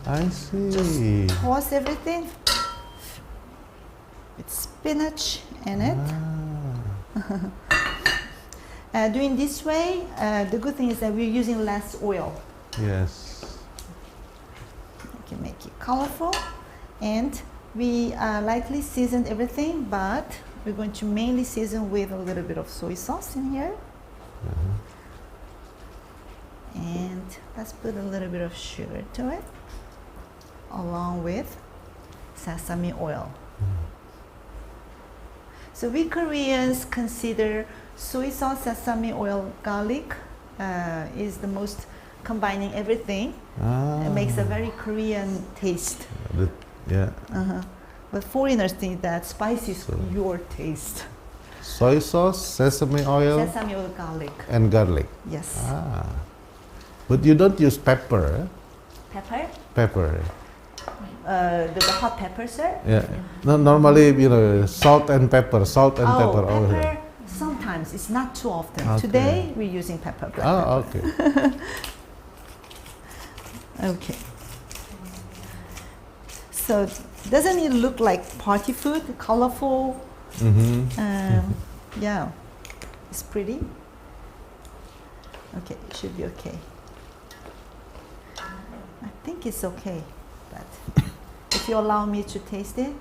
S1: I see.
S3: Just toss everything with spinach in it. Doing this way, the good thing is that we're using less oil.
S1: Yes.
S3: You can make it colorful, and we lightly seasoned everything, but we're going to mainly season with a little bit of soy sauce in here. And let's put a little bit of sugar to it, along with sesame oil. So we Koreans consider soy sauce, sesame oil, garlic is the most combining everything. It makes a very Korean taste. But foreigners think that spicy is your taste.
S1: Soy sauce, sesame oil,
S3: garlic.
S1: and garlic.
S3: Yes.
S1: But you don't use pepper.
S3: Pepper?
S1: Pepper.
S3: The hot pepper, sir?
S1: Yeah. No, normally, you know, salt and pepper. Pepper.
S3: Pepper. Sometimes it's not too often.
S1: Okay.
S3: Today we're using black pepper.
S1: Okay.
S3: Okay. So doesn't it look like party food? Colorful. Yeah, it's pretty. Okay, it should be okay. I think it's okay, but if you allow me to taste it,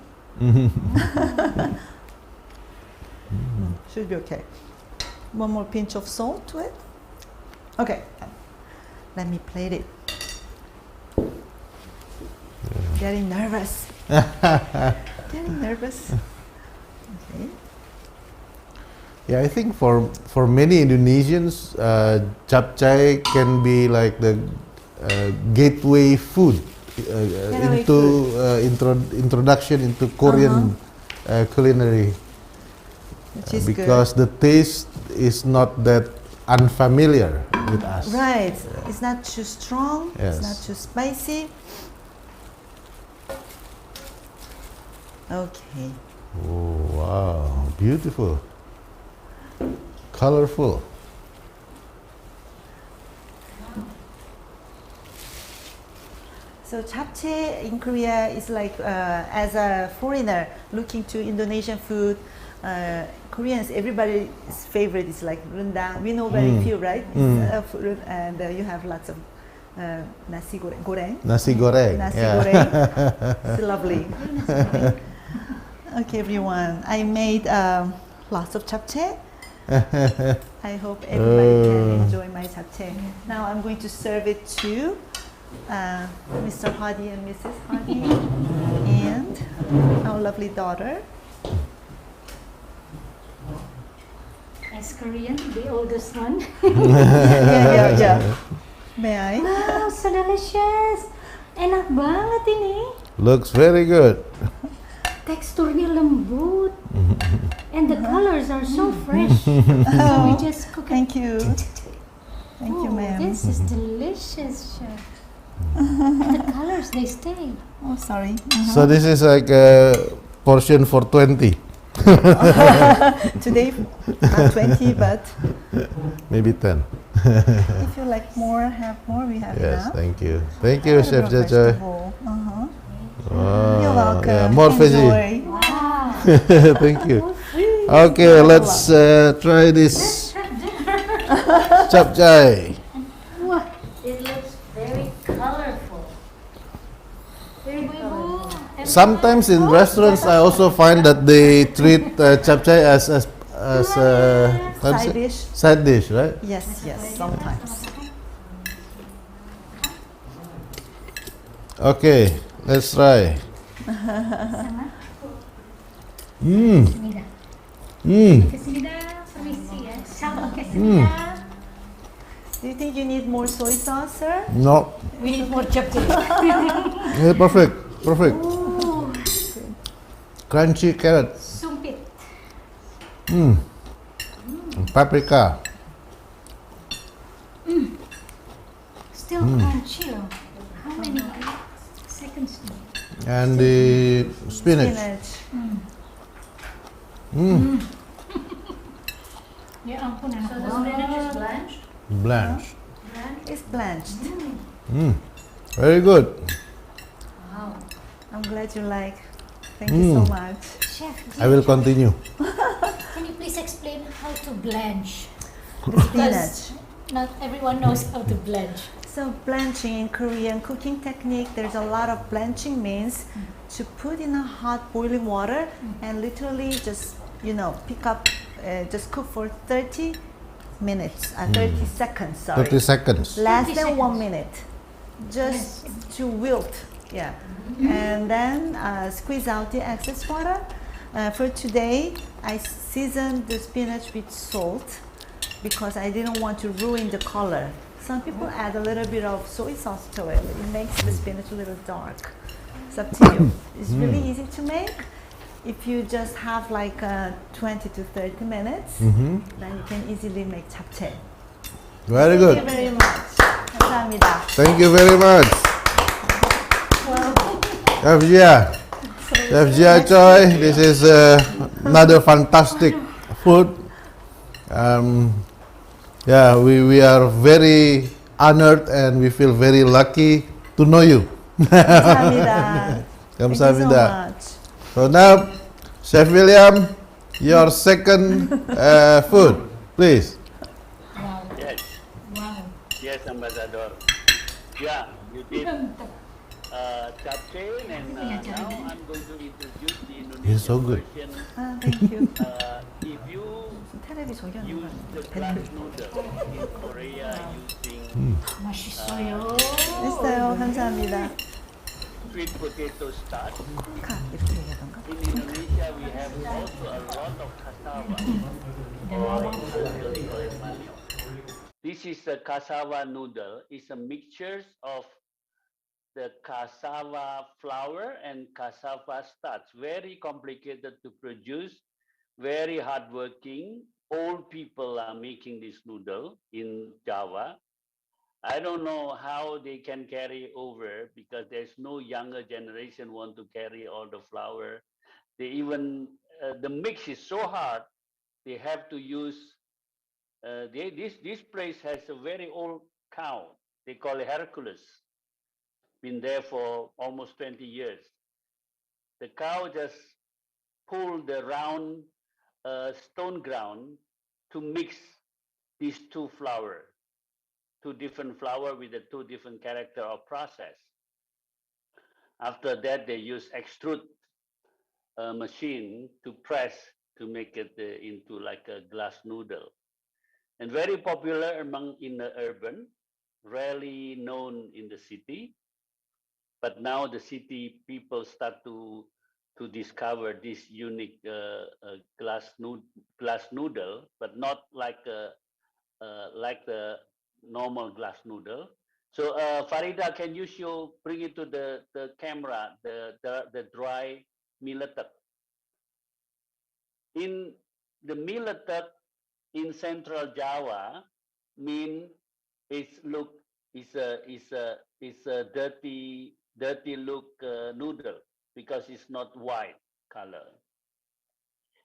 S3: should be okay. One more pinch of salt to it. Okay, let me plate it. Getting nervous. Getting nervous. Okay.
S1: Yeah, I think for many Indonesians, japchae can be like the gateway food introduction into Korean culinary,
S3: which is
S1: because the taste is not that unfamiliar with us.
S3: Right, it's not too strong.
S1: Yes.
S3: It's not too spicy. Okay.
S1: Oh wow, beautiful, colorful.
S3: So japchae in Korea is like, as a foreigner looking to Indonesian food, Koreans, everybody's favorite is like rendang. We know very few, right? And you have lots of nasi goreng.
S1: Nasi goreng.
S3: Nasi
S1: Yeah.
S3: goreng. It's lovely. Okay, everyone. I made lots of japchae. I hope everybody can enjoy my japchae. Now I'm going to serve it to Mr. Hardy and Mrs. Hardy and our lovely daughter.
S4: As Korean, the oldest one.
S3: Yeah. May I?
S4: Wow, so delicious. Enak banget ini.
S1: Looks very good.
S4: Teksturnya lembut. And the colors are so fresh. So we just cook it.
S3: Thank you. Thank you, ma'am.
S4: This is delicious, chef. The colors, they stay.
S3: Oh, sorry.
S1: So this is like a portion for 20.
S3: Today, not 20, but
S1: Maybe 10.
S3: if you like more, have more. We have
S1: Yes,
S3: enough.
S1: thank you. Thank you, Chef Jia Choi.
S3: You're welcome.
S1: Yeah, more fishy.
S3: Enjoy.
S4: Wow.
S1: Thank you. Okay, let's try this Japchae.
S4: Wow, it looks very colorful. Very colorful.
S1: Sometimes in restaurants, I also find that they treat japchae as
S3: Side dish.
S1: side dish, right?
S3: Yes, yes, sometimes.
S1: Okay, let's try.
S4: Bismillah.
S1: Mm.
S4: Bismillah, permisi ya. Sama bismillah.
S3: Do you think you need more soy sauce, sir?
S1: No,
S4: We need more chapter.
S1: yeah, perfect, perfect. Crunchy carrot,
S4: Sumpit.
S1: paprika.
S4: Still crunchy loh. How many seconds?
S1: And the spinach.
S4: Ya ampun, enak banget.
S1: Blanch.
S3: It's blanched.
S1: Very good.
S4: Wow.
S3: I'm glad you like. Thank you so much.
S4: Chef,
S1: I will continue.
S4: can you please explain how to blanch?
S3: Spinach.
S4: Not everyone knows how to blanch.
S3: So blanching in Korean cooking technique, there's a lot of blanching means to put in a hot boiling water and literally just, pick up, just cook for 30 minutes, 30 seconds, sorry.
S1: 30 seconds.
S3: Less
S4: 30
S3: than 1
S4: seconds.
S3: minute, just to wilt, yeah. And then squeeze out the excess water. For today, I seasoned the spinach with salt because I didn't want to ruin the color. Some people add a little bit of soy sauce to it. It makes the spinach a little dark. It's up to you. It's really easy to make. If you just have like 20 to 30 minutes, then you can easily make japchae.
S1: Very
S3: Thank you
S1: good.
S3: very much. 감사합니다.
S1: Thank you very much. Chef Jia. Chef Jia Choi, this is another fantastic food. Yeah, we are very honored and we feel very lucky to know you.
S3: 감사합니다. Thank you so
S1: 감사합니다.
S3: much.
S1: So now, Chef William, your second food, please.
S4: Wow.
S5: Yes,
S4: Wow.
S5: yes, Ambassador. Yeah, you did japchae, and now I'm going to introduce the Indonesian
S1: It's so good.
S5: version.
S3: Thank you.
S5: If you
S3: 테레비 저기 하는 거
S5: use the
S3: 아니에요?
S5: glass noodle in Korea using
S4: 맛있어요.
S3: 됐어요. 감사합니다.
S5: sweet potato starch,
S3: 카 이렇게 얘기하던가?
S5: in Indonesia we have also a lot of cassava, or usually called manio. This is the cassava noodle. It's a mixture of the cassava flour and cassava starch. Very complicated to produce, very hardworking. Old people are making this noodle in Java. I don't know how they can carry over because there's no younger generation want to carry all the flour. They even, the mix is so hard, they have to use, this place has a very old cow. They call it Hercules. Been there for almost 20 years. The cow just pulled the round stone ground to mix these two flour, two different flour with the two different character of process. After that, they use extrude machine to press to make it into like a glass noodle. And very popular among in the urban, rarely known in the city. But now the city people start to discover this unique glass noodle, but not like the normal glass noodle. So Farida, can you bring it to the camera, the dry millet? In the millet in Central Java, mean it's a dirty look noodle because it's not white color.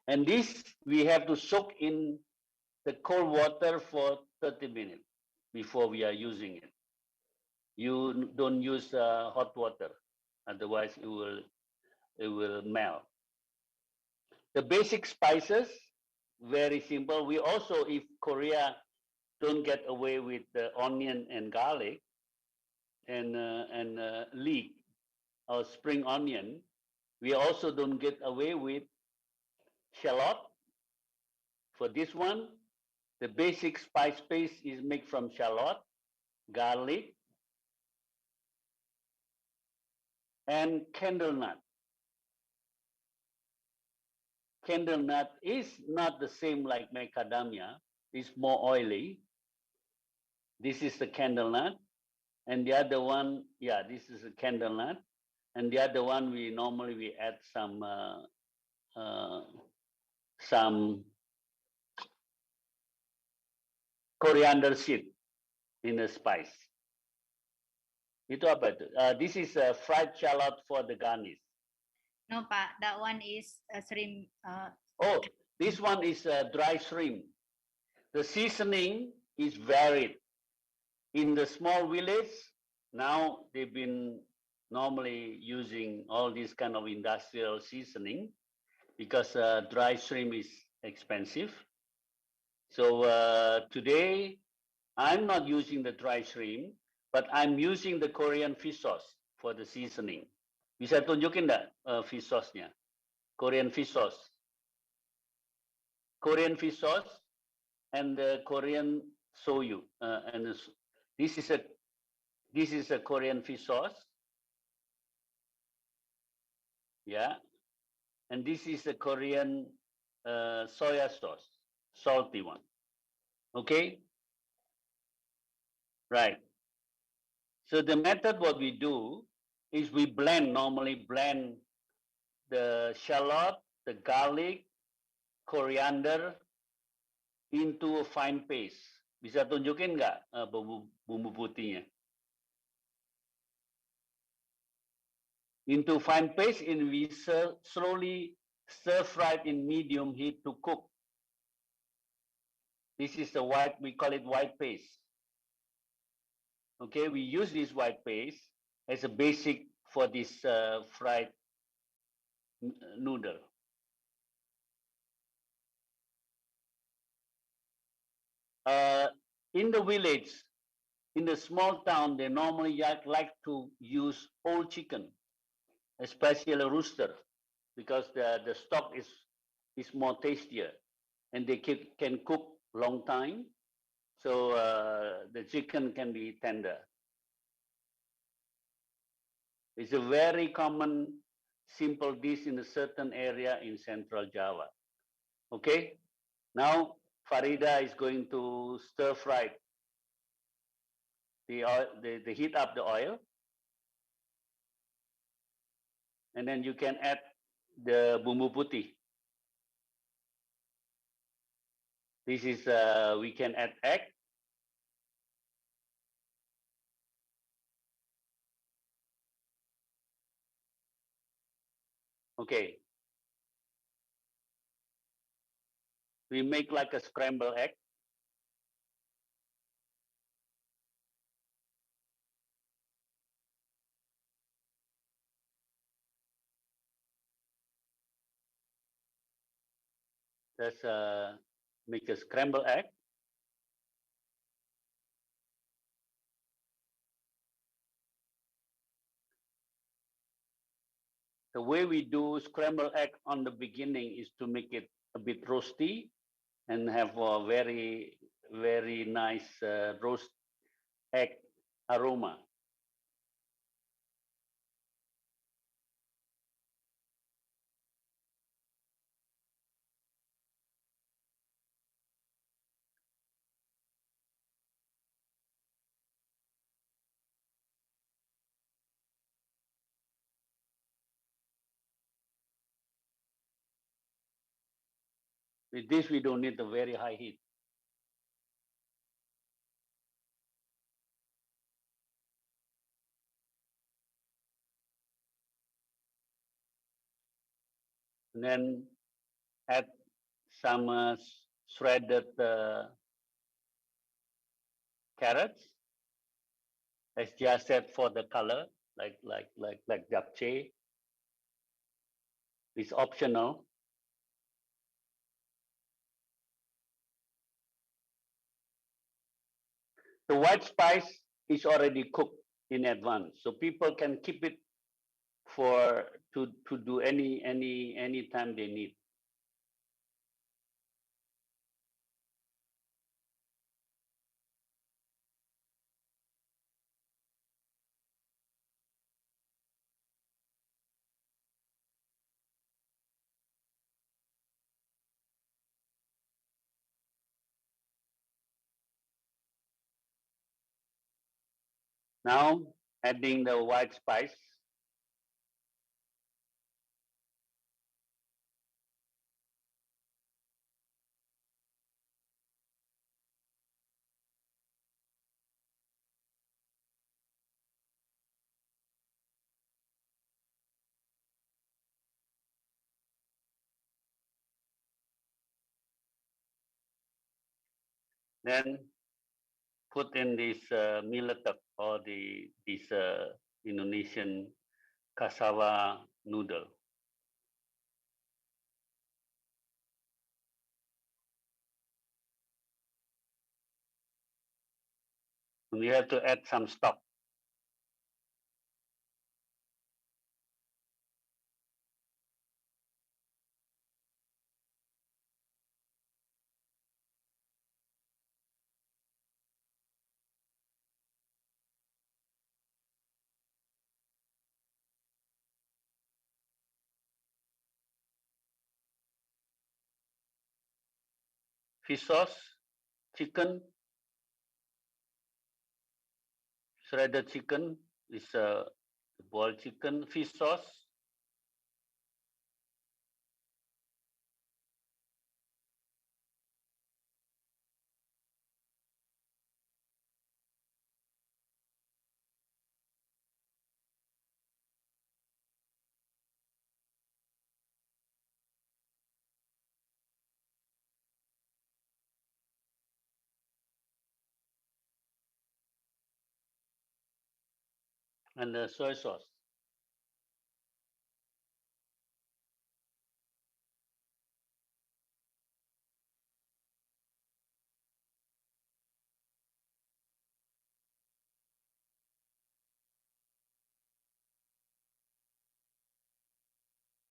S5: And this we have to soak in the cold water for 30 minutes before we are using it. You don't use hot water, otherwise it will melt. The basic spices, very simple. We also, if Korea don't get away with the onion and garlic and leek or spring onion. We also don't get away with shallot. For this one, the basic spice paste is made from shallot, garlic, and candle nut. Candle nut is not the same like macadamia. It's more oily. This is the candle nut. And the other one, yeah, this is a candle nut. And the other one, we normally add some coriander seed in a spice. Itu apa itu? This is a fried shallot for the garnish.
S6: No, Pak, that one is shrimp.
S5: Oh, this one is dry shrimp. The seasoning is varied. In the small village, now they've been normally using all this kind of industrial seasoning because dry shrimp is expensive. So today, I'm not using the dry shrimp, but I'm using the Korean fish sauce for the seasoning. Bisa tunjukin nggak fish sauce-nya? Korean fish sauce. Korean fish sauce and the Korean soyu. This is a Korean fish sauce. Yeah. And this is a Korean soya sauce, salty one. Okay? Right. So the method what we do is we normally blend the shallot, the garlic, coriander into a fine paste. Bisa tunjukin nggak bumbu putihnya? Into fine paste and we slowly stir fry in medium heat to cook. This is the white, we call it white paste. Okay, we use this white paste as a basic for this fried noodle. In the village, in the small town, they normally like to use old chicken, especially rooster, because the stock is more tastier and they can cook long time. So the chicken can be tender. It's a very common, simple dish in a certain area in Central Java. Okay, now Farida is going to stir fry the heat up the oil. And then you can add the bumbu putih. This is, we can add egg. Okay. We make like a scrambled egg. Let's make a scrambled egg. The way we do scrambled egg on the beginning is to make it a bit roasty and have a very, very nice roast egg aroma. With this, we don't need a very high heat. And then add some shredded carrots, as just said, for the color, like japchae. It's optional. The white spice is already cooked in advance, so people can keep it for to do any time they need. Now adding the white spice. Then put in this millet or this Indonesian cassava noodle. We have to add some stock. Fish sauce, chicken, shredded chicken is boiled chicken, fish sauce, and soy sauce.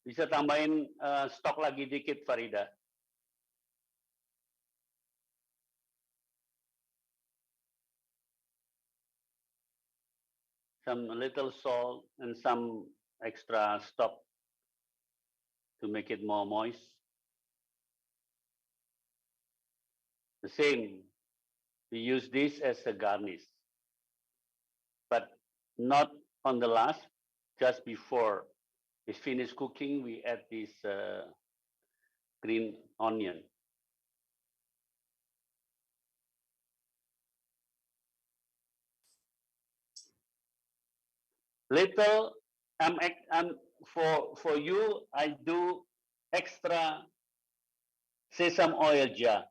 S5: Bisa tambahin stok lagi dikit, Farida. Some little salt and some extra stock to make it more moist. The same, we use this as a garnish, but not on the last, just before it's finished cooking, we add this green onion. Little, for you, I do extra sesame oil jar.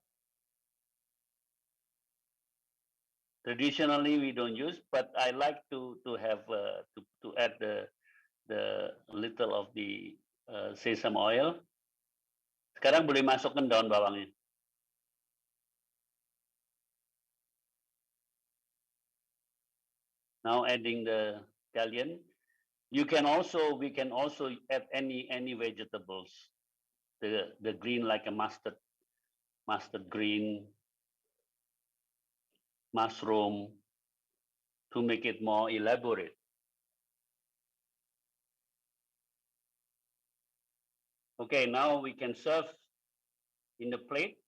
S5: Traditionally, we don't use, but I like to have to add the little of the sesame oil. Sekarang boleh masukkan daun bawangnya. Now adding the scallion. We can also add any vegetables. The green like a mustard green, mushroom, to make it more elaborate. Okay, now we can serve in the plate.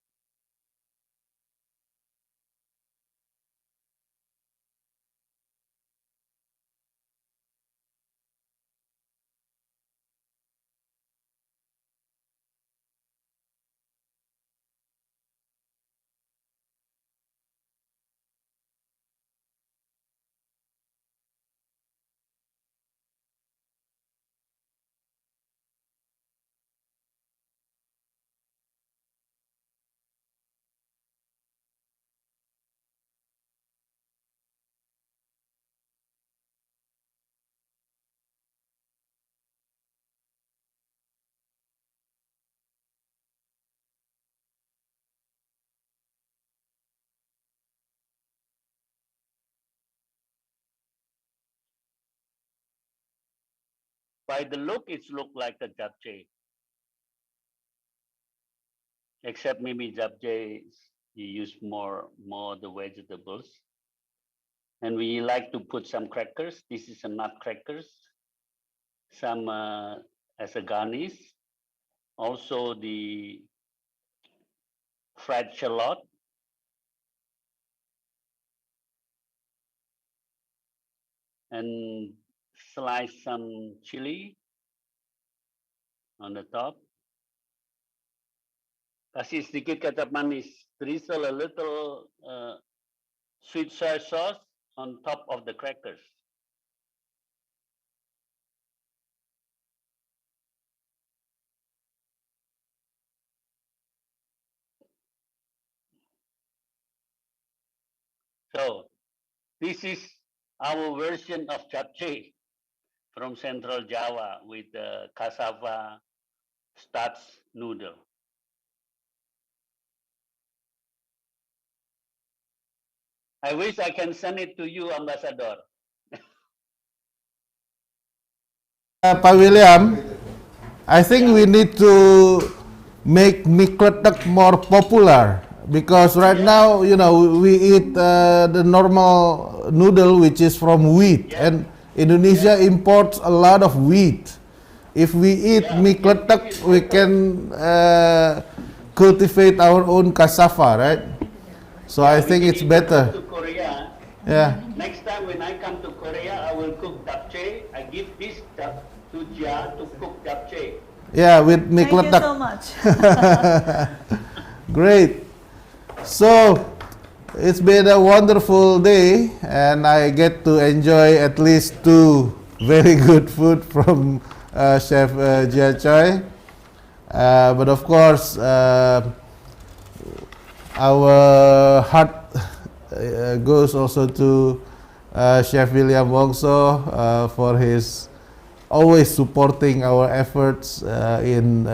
S5: By the look, it's look like a japchae. Except maybe japchae, you use more the vegetables. And we like to put some crackers. This is a nut crackers. Some as a garnish. Also the fried shallot. And slice some chili on the top. Kasih sedikit kecap manis. Drizzle a little sweet soy sauce on top of the crackers. So this is our version of japchae from Central Java with the cassava starch noodle. I wish I can send it to you, Ambassador.
S1: Pak William, I think we need to make mie kletek more popular because right now, you know, we eat the normal noodle which is from wheat, and Indonesia imports a lot of wheat. If we eat mie kletek, we can cultivate our own cassava, right? So I think it's better.
S5: To Korea.
S1: Yeah.
S5: Next time when I come to Korea, I will cook japchae. I give this to Jia to cook japchae.
S1: Yeah, with mie
S3: Thank you
S1: kletek.
S3: so much.
S1: Great. So it's been a wonderful day, and I get to enjoy at least 2 very good food from Chef Jia Choi. But of course, our heart goes also to Chef William Wongso for his always supporting our efforts in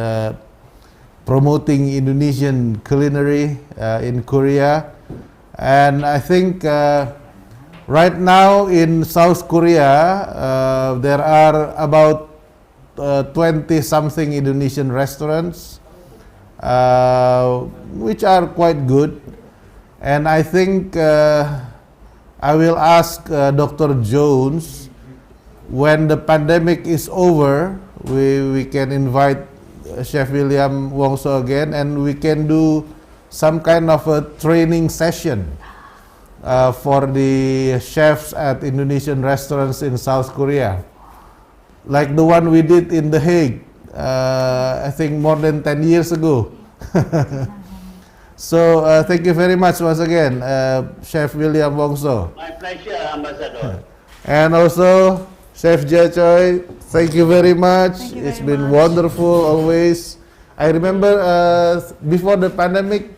S1: promoting Indonesian culinary in Korea. And I think right now in South Korea, there are about 20-something Indonesian restaurants, which are quite good. And I think I will ask Dr. Jones, when the pandemic is over, we can invite Chef William Wongso again, and we can do some kind of a training session for the chefs at Indonesian restaurants in South Korea, like the one we did in The Hague, I think more than 10 years ago. So thank you very much once again, Chef William Wongso.
S5: My pleasure, Ambassador.
S1: And also Chef Jia Choi, thank you very much.
S3: Thank you
S1: It's
S3: very
S1: been
S3: much.
S1: wonderful always. I remember before the pandemic,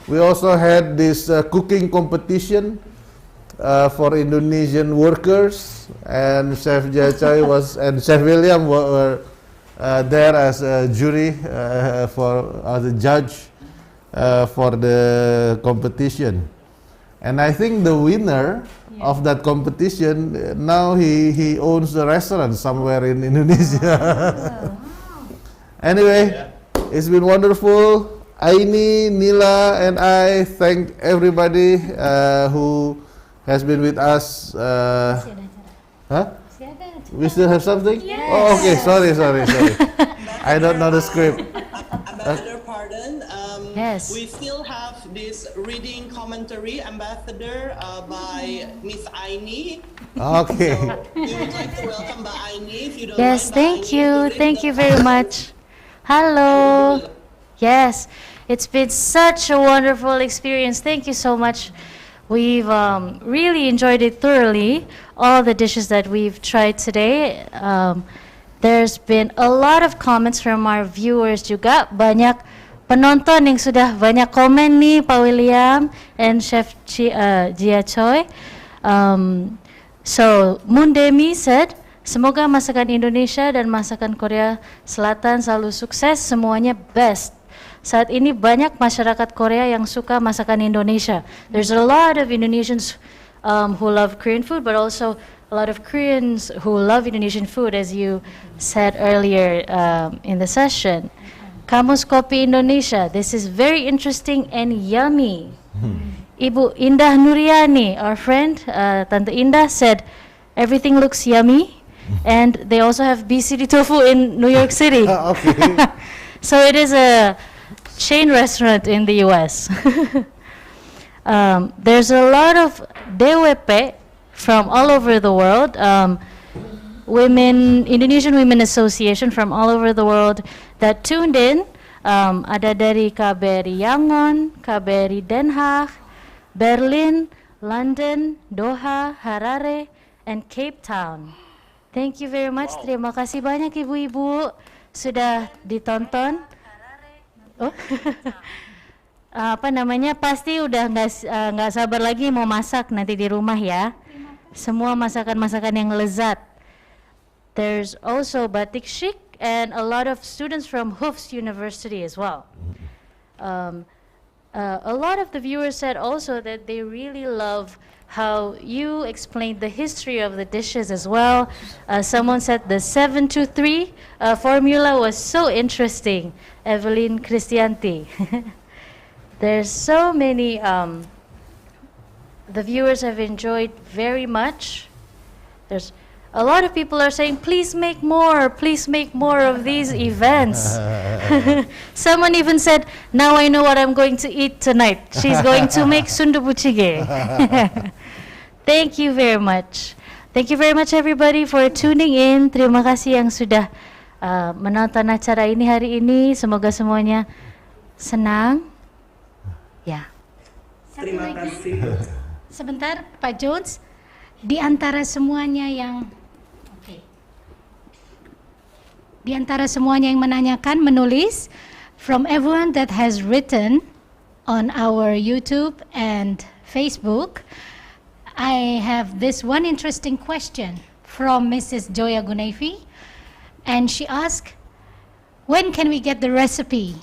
S1: we also had this cooking competition for Indonesian workers, and Chef Jia Choi was and Chef William were there as a jury as a judge for the competition. And I think the winner of that competition, now he owns a restaurant somewhere in Indonesia. Anyway, it's been wonderful. Aini, Nila, and I thank everybody who has been with us. Huh? We still have something?
S4: Yes.
S1: Oh, okay. Sorry. I don't know the script.
S2: Ambassador, pardon.
S4: Yes.
S2: We still have this reading commentary, Ambassador, by Miss Aini.
S1: Okay.
S2: So we would like to welcome Mbak Aini, if you don't
S4: Yes,
S2: mind, Mbak
S4: thank
S2: Aini,
S4: you.
S2: to read
S4: Thank
S2: the
S4: you very much. Hello. Yes, it's been such a wonderful experience. Thank you so much. We've really enjoyed it thoroughly, all the dishes that we've tried today. There's been a lot of comments from our viewers juga. Banyak penonton yang sudah banyak komen nih, Pak William and Chef Jia Choi. So, Mundemi said, semoga masakan Indonesia dan masakan Korea Selatan selalu sukses, semuanya best. Saat ini banyak masyarakat Korea yang suka masakan Indonesia. There's a lot of Indonesians who love Korean food, but also a lot of Koreans who love Indonesian food, as you said earlier in the session. Kamus Kopi Indonesia, this is very interesting and yummy. Ibu Indah Nuriani, our friend, Tante Indah, said everything looks yummy, and they also have BCD Tofu in New York City.
S1: Okay.
S4: So it is a chain restaurant in the US. There's a lot of DWP from all over the world. Indonesian Women Association from all over the world that tuned in. Ada dari KBRI Yangon, KBRI Den Haag, Berlin, London, Doha, Harare, and Cape Town. Thank you very much. Terima kasih banyak ibu-ibu sudah ditonton. Oh. Apa namanya, pasti udah nggak sabar lagi mau masak nanti di rumah ya. Semua masakan-masakan yang lezat. There's also batik chic and a lot of students from Hoofs University as well. A lot of the viewers said also that they really love how you explained the history of the dishes as well. Someone said the 723 formula was so interesting. Evelyn Christianti. There's so many, the viewers have enjoyed very much. There's a lot of people are saying, please make more of these events. Someone even said, now I know what I'm going to eat tonight. She's going to make Sundubuchige. Thank you very much. Thank you very much everybody for tuning in. Terima kasih yang sudah menonton acara ini hari ini. Semoga semuanya senang. Ya.
S2: Terima kasih.
S8: Sebentar, Pak Jones. Di antara semuanya yang menanyakan, menulis, from everyone that has written on our YouTube and Facebook, I have this one interesting question from Mrs. Joya Gunaifi, and she asked, when can we get the recipe?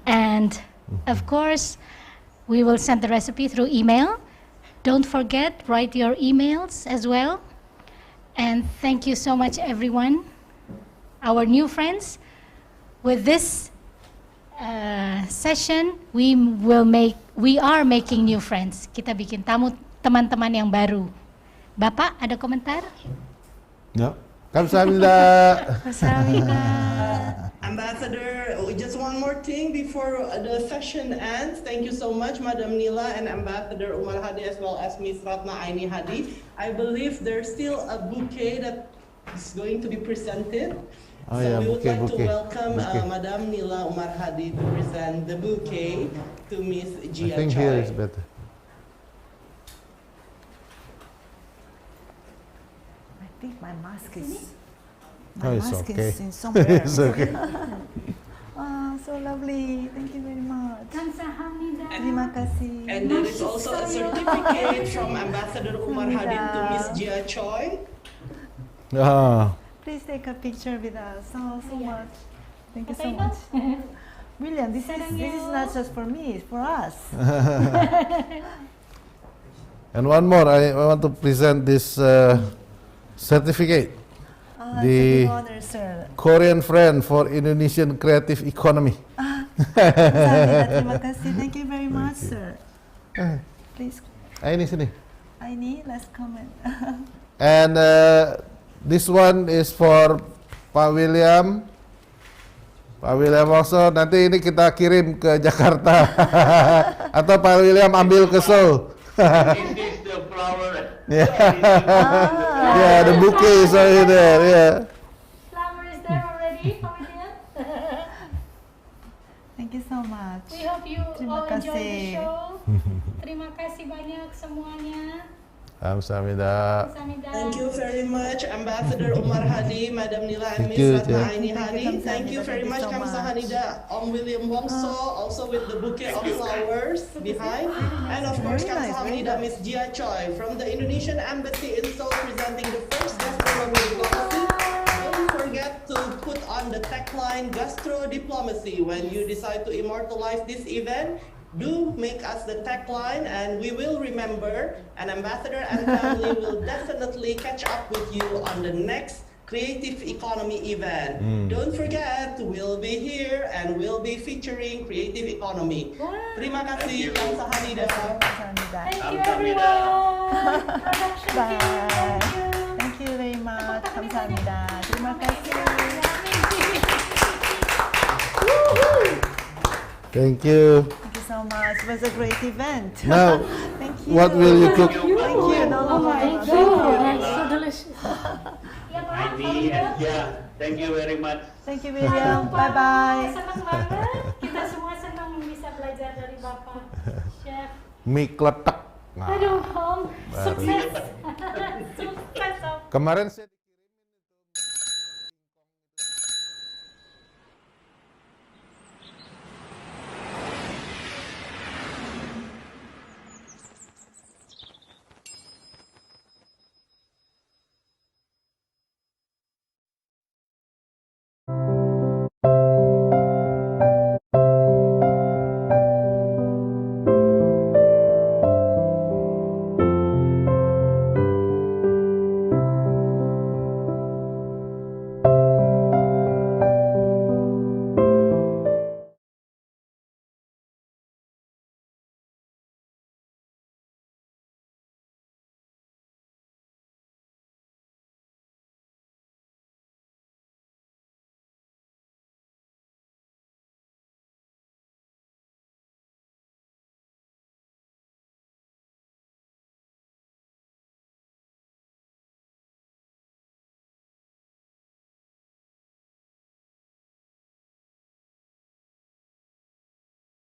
S8: And of course, we will send the recipe through email. Don't forget, write your emails as well. And thank you so much everyone, our new friends. With this session, we are making new friends. Kita bikin teman-teman yang baru. Bapak, ada komentar?
S1: No. Kamsahamnida.
S2: Ambassador, just one more thing before the session ends. Thank you so much, Madam Nila and Ambassador Umar Hadi, as well as Ms. Ratna Aini Hadi. I believe there's still a bouquet that is going to be presented.
S1: Oh,
S2: so
S1: yeah,
S2: we would like to
S1: bouquet.
S2: welcome Madam Nila Umar Hadi to present the bouquet to Ms. Jia
S1: I think
S2: Choi.
S1: here is better.
S3: I think my mask is.
S1: Oh, it's
S3: mask
S1: okay.
S3: is in somewhere.
S1: It's okay.
S3: Oh, so lovely. Thank you very much.
S8: Kamsahamnida.
S3: Terima kasih.
S2: And there is also a certificate from Ambassador Umar Hadi to Ms. Jia Choi.
S1: Ah.
S3: Please take a picture with us. So much. Thank you so much. Brilliant. This is not just for me, it's for us.
S1: And one more, I want to present this certificate. The
S3: honor, sir.
S1: Korean Friend for Indonesian Creative Economy.
S3: Terima kasih. Thank you very much, sir. Please,
S1: Ini sini.
S3: Aini, last comment.
S1: And this one is for Pak William. Pak William Wongso, nanti ini kita kirim ke Jakarta. Atau Pak William ambil ke Seoul.
S5: It is the flower.
S1: Yeah, the bouquet is over there. Yeah.
S8: Flower is there already,
S3: Thank you so much.
S8: We hope you
S3: Terima
S8: all enjoy the
S3: kasih.
S8: show. Terima kasih banyak semuanya.
S1: Kamsahamnida.
S8: Kamsahamnida.
S2: Thank you very much, Ambassador Umar Hadi, Madam Nila, and
S1: Thank
S2: Ms.
S1: you,
S2: Ratna
S1: Tia.
S2: Aini Hadi. Thank you very much,
S3: Thank you so much.
S2: Kamsahamnida, William Wongso, also with the bouquet of flowers behind. And of course,
S3: Very nice, very
S2: Kamsahamnida,
S3: nice.
S2: Ms. Jia Choi from the Indonesian Embassy in Seoul, presenting the first GastroDiplomacy. Don't forget to put on the tagline GastroDiplomacy when you decide to immortalize this event. do make us the tagline, and we will remember, and Ambassador and family will definitely catch up with you on the next Creative Economy event. Don't forget, we'll be here and we'll be featuring Creative Economy. Terima kasih, kamsahamnida.
S4: Thank you everyone.
S3: Bye. Thank you very much. 감사합니다. Terima kasih.
S1: Thank you.
S3: Thank you so much. It was a great event.
S1: Now,
S3: Thank you.
S1: what will you cook?
S3: Thank you. No,
S4: God, so delicious.
S5: Heidi and Jia, thank you very much.
S3: Thank you, William. Bye-bye.
S4: Senang banget. Kita semua senang bisa belajar dari Bapak, Chef.
S1: Mie kletek. Nah,
S4: Aduh, Om.
S1: baru.
S4: Sukses. Sukses, Om.
S1: Kemarin saya